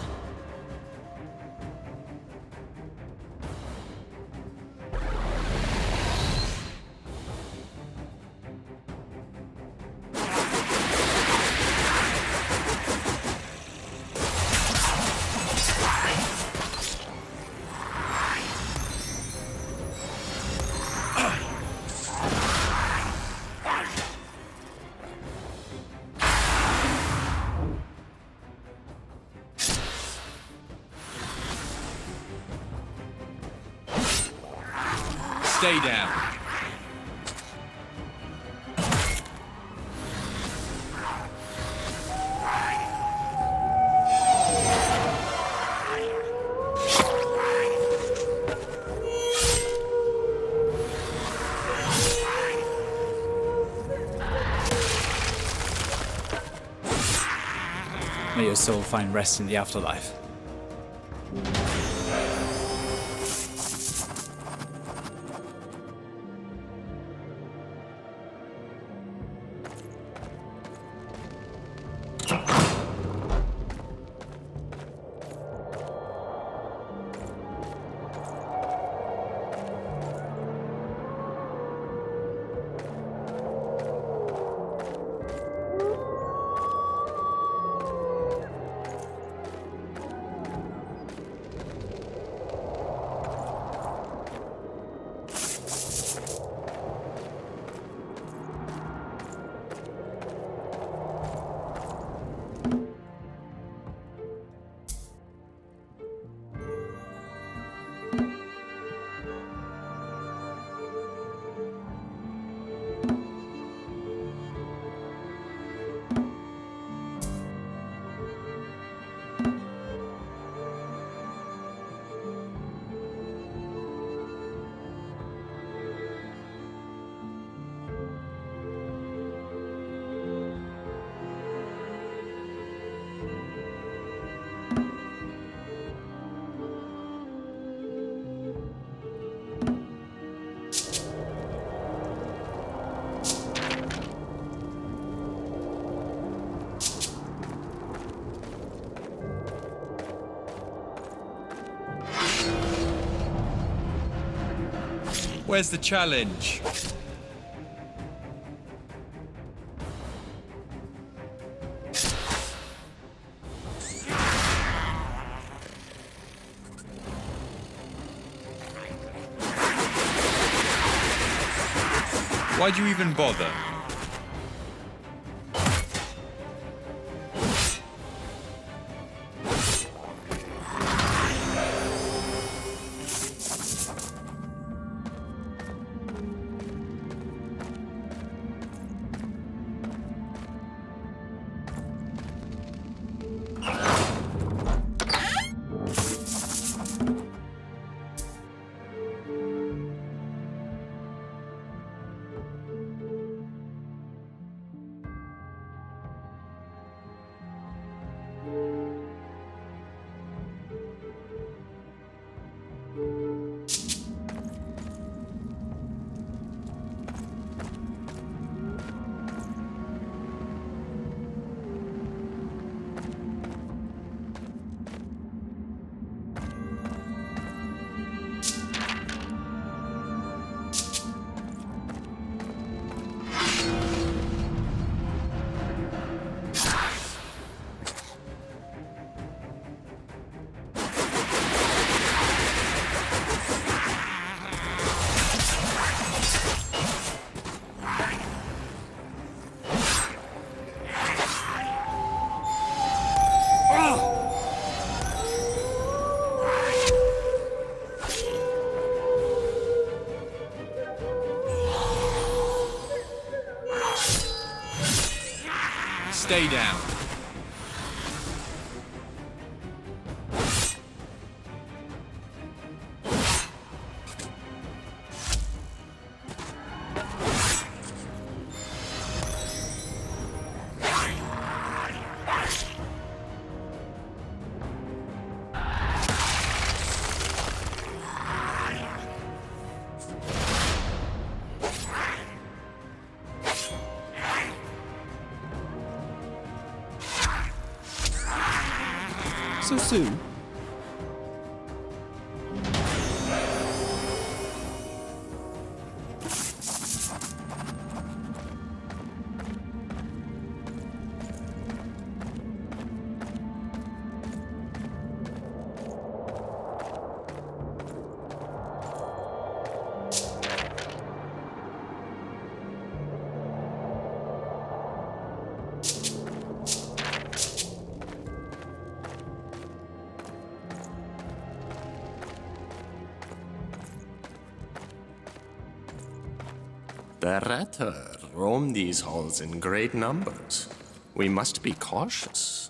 Stay down. May your soul find rest in the afterlife. Where's the challenge? Why'd you even bother? stay down. So soon? The Retter roam these halls in great numbers. We must be cautious.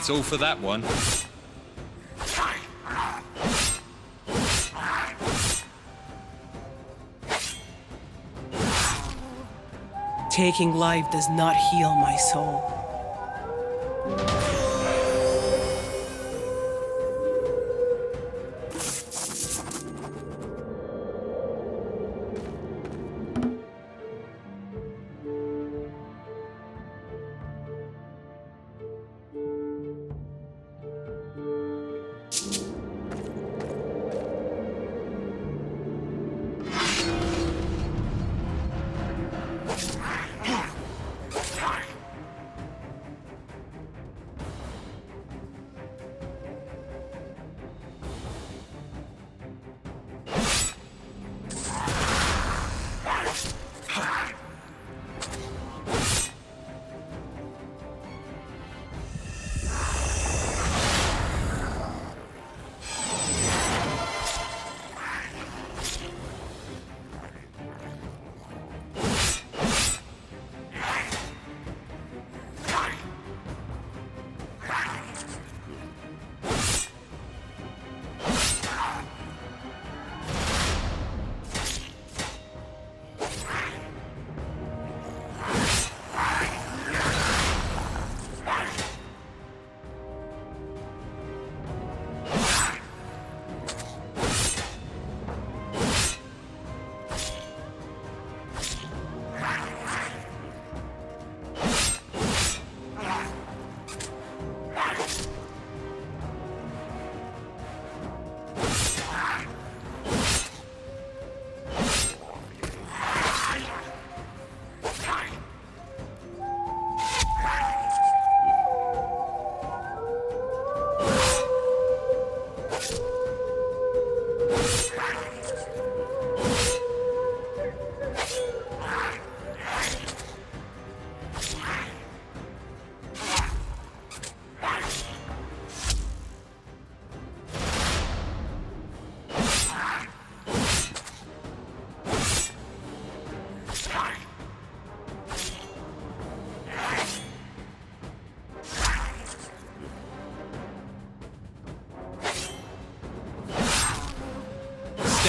That's all for that one. Taking life does not heal my soul.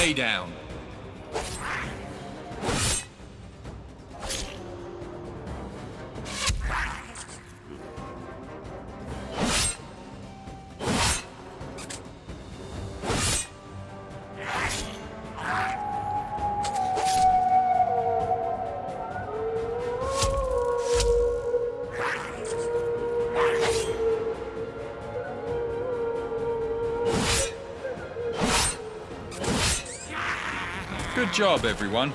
Stay down. Good job, everyone.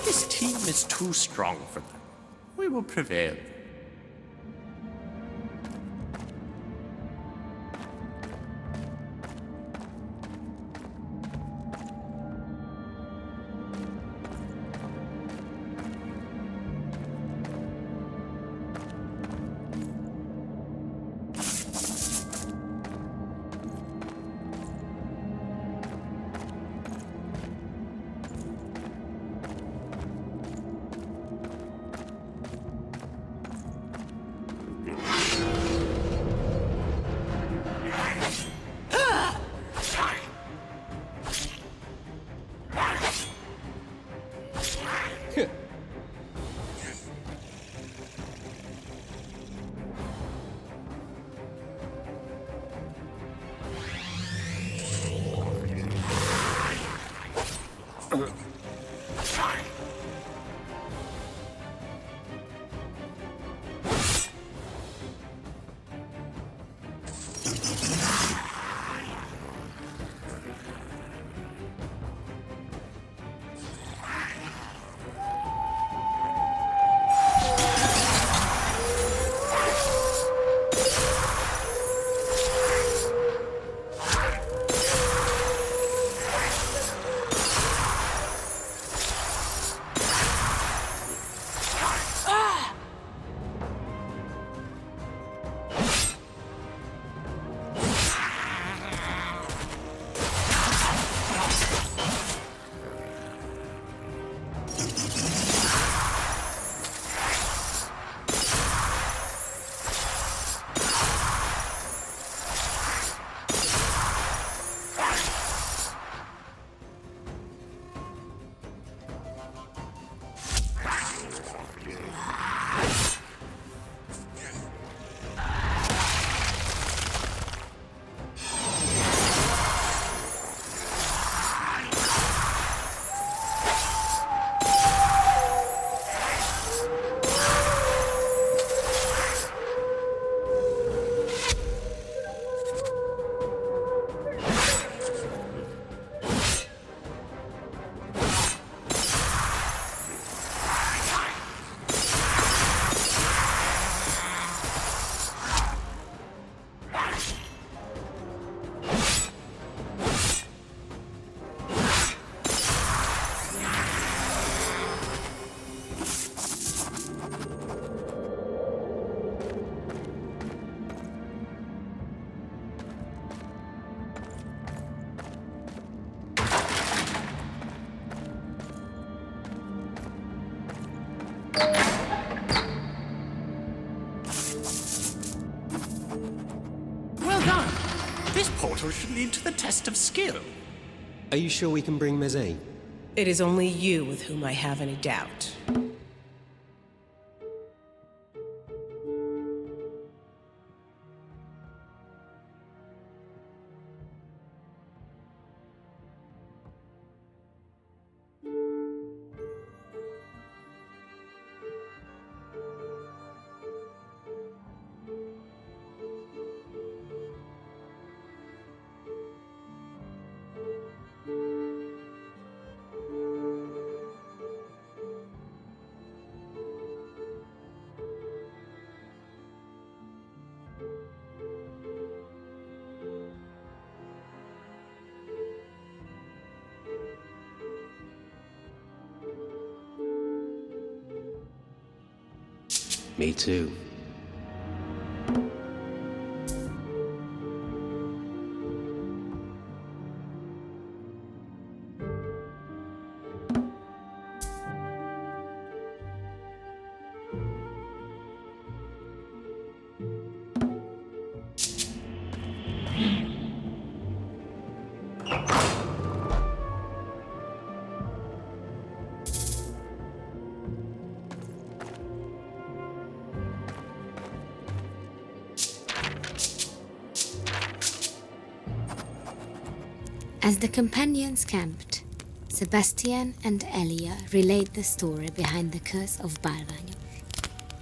This team is too strong for them. We will prevail. This portal should lead to the test of skill. Are you sure we can bring Meze? It is only you with whom I have any doubt. Me too. As the companions camped, Sebastian and Elia relayed the story behind the curse of Balvanyo.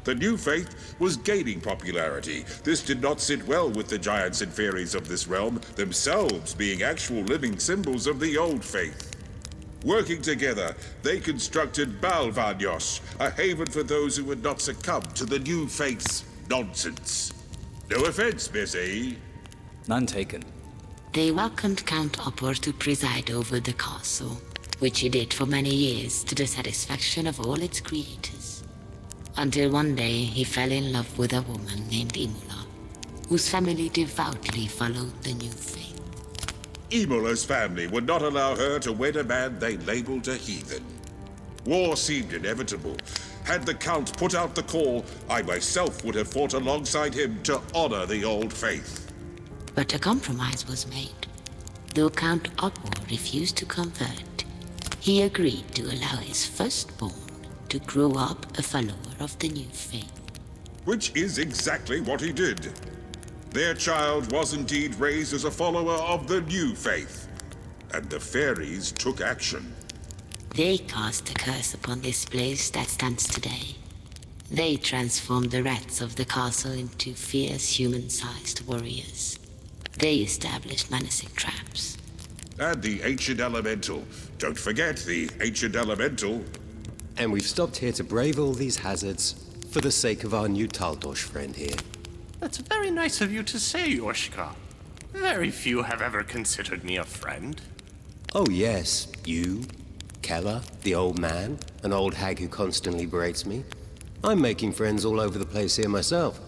The new faith was gaining popularity. This did not sit well with the giants and fairies of this realm, themselves being actual living symbols of the old faith. Working together, they constructed Balvanyos, a haven for those who would not succumb to the new faith's nonsense. No offense, Meze. None taken. They welcomed Count Opor to preside over the castle, which he did for many years to the satisfaction of all its creators. Until one day he fell in love with a woman named Imola, whose family devoutly followed the new faith. Imola's family would not allow her to wed a man they labeled a heathen. War seemed inevitable. Had the Count put out the call, I myself would have fought alongside him to honor the old faith. But a compromise was made. Though Count Opor refused to convert, he agreed to allow his firstborn to grow up a follower of the new faith. Which is exactly what he did. Their child was indeed raised as a follower of the new faith, and the fairies took action. They cast a curse upon this place that stands today. They transformed the rats of the castle into fierce human-sized warriors. They established menacing traps. And the ancient elemental. Don't forget the ancient elemental. And we've stopped here to brave all these hazards for the sake of our new Taldosh friend here. That's very nice of you to say, Yoshka. Very few have ever considered me a friend. Oh yes, you, Keller, the old man, an old hag who constantly berates me. I'm making friends all over the place here myself.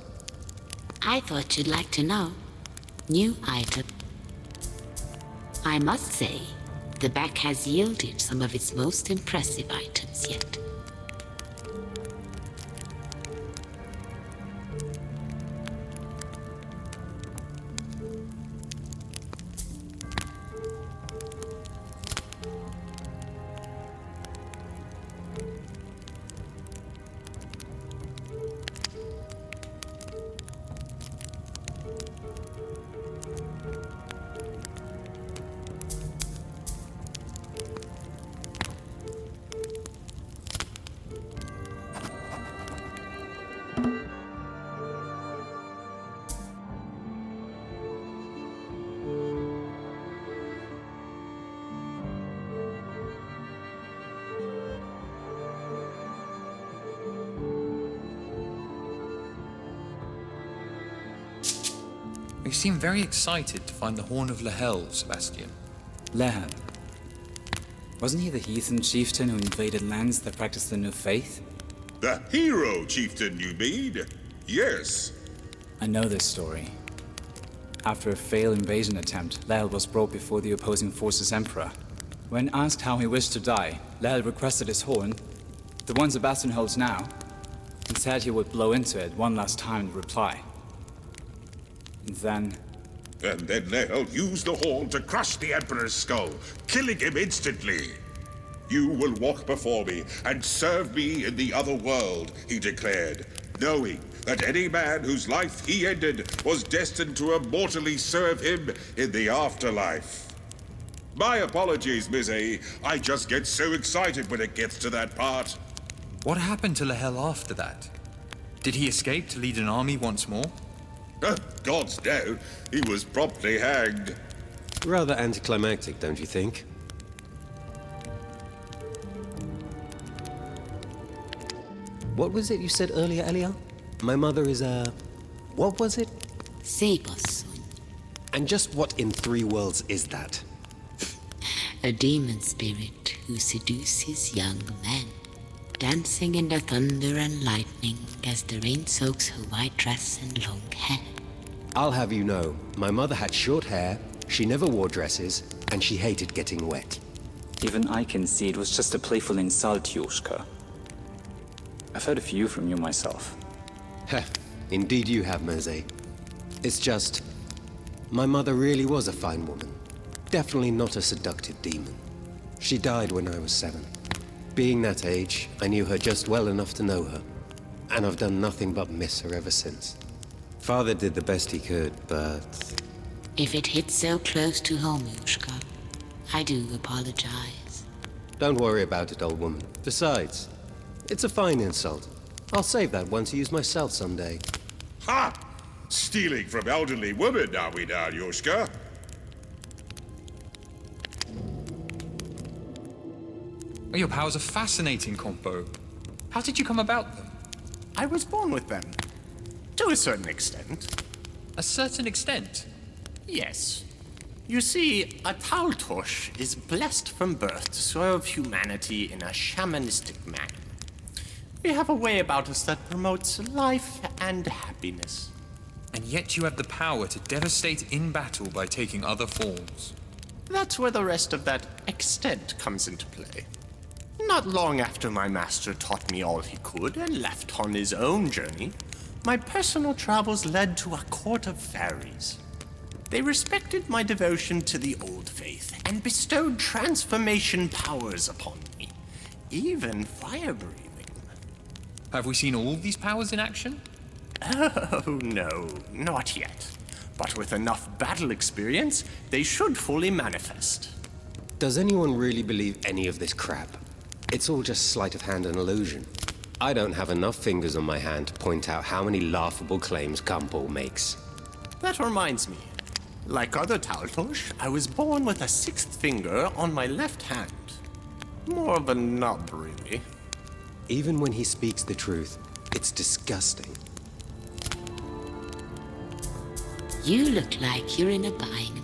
I thought you'd like to know. New item. I must say, the back has yielded some of its most impressive items yet. You seem very excited to find the Horn of Lehel, Sebastian. Lehel. Wasn't he the heathen chieftain who invaded lands that practiced the new faith? The hero chieftain, you mean? Yes. I know this story. After a failed invasion attempt, Lehel was brought before the opposing forces' emperor. When asked how he wished to die, Lehel requested his horn, the one Sebastian holds now, and said he would blow into it one last time in reply. And then... And then Lehel used the horn to crush the Emperor's skull, killing him instantly. You will walk before me and serve me in the other world, he declared, knowing that any man whose life he ended was destined to immortally serve him in the afterlife. My apologies, Miss A. I just get so excited when it gets to that part. What happened to Lehel after that? Did he escape to lead an army once more? Gods no, he was promptly hanged. Rather anticlimactic, don't you think? What was it you said earlier, Elia? My mother is a... what was it? Sabos. And just what in 3 worlds is that? A demon spirit who seduces young men, dancing in the thunder and lightning as the rain soaks her white dress and long hair. I'll have you know, my mother had short hair, she never wore dresses, and she hated getting wet. Even I can see it was just a playful insult, Yoshka. I've heard a few from you myself. Heh, indeed you have, Meze. It's just... my mother really was a fine woman. Definitely not a seductive demon. She died when I was 7. Being that age, I knew her just well enough to know her. And I've done nothing but miss her ever since. Father did the best he could, but... If it hits so close to home, Yushka, I do apologize. Don't worry about it, old woman. Besides, it's a fine insult. I'll save that one to use myself someday. Ha! Stealing from elderly women, are we now, Yoshka? Oh, your powers are fascinating, Compo. How did you come about them? I was born with them. To a certain extent. A certain extent? Yes. You see, a Taltosh is blessed from birth to serve humanity in a shamanistic manner. We have a way about us that promotes life and happiness. And yet you have the power to devastate in battle by taking other forms. That's where the rest of that extent comes into play. Not long after my master taught me all he could and left on his own journey, my personal travels led to a court of fairies. They respected my devotion to the old faith and bestowed transformation powers upon me, even fire breathing. Have we seen all these powers in action? Oh, no, not yet. But with enough battle experience, they should fully manifest. Does anyone really believe any of this crap? It's all just sleight of hand and illusion. I don't have enough fingers on my hand to point out how many laughable claims Kampo makes. That reminds me. Like other Taltosh, I was born with a 6th finger on my left hand. More of a nub, really. Even when he speaks the truth, it's disgusting. You look like you're in a buying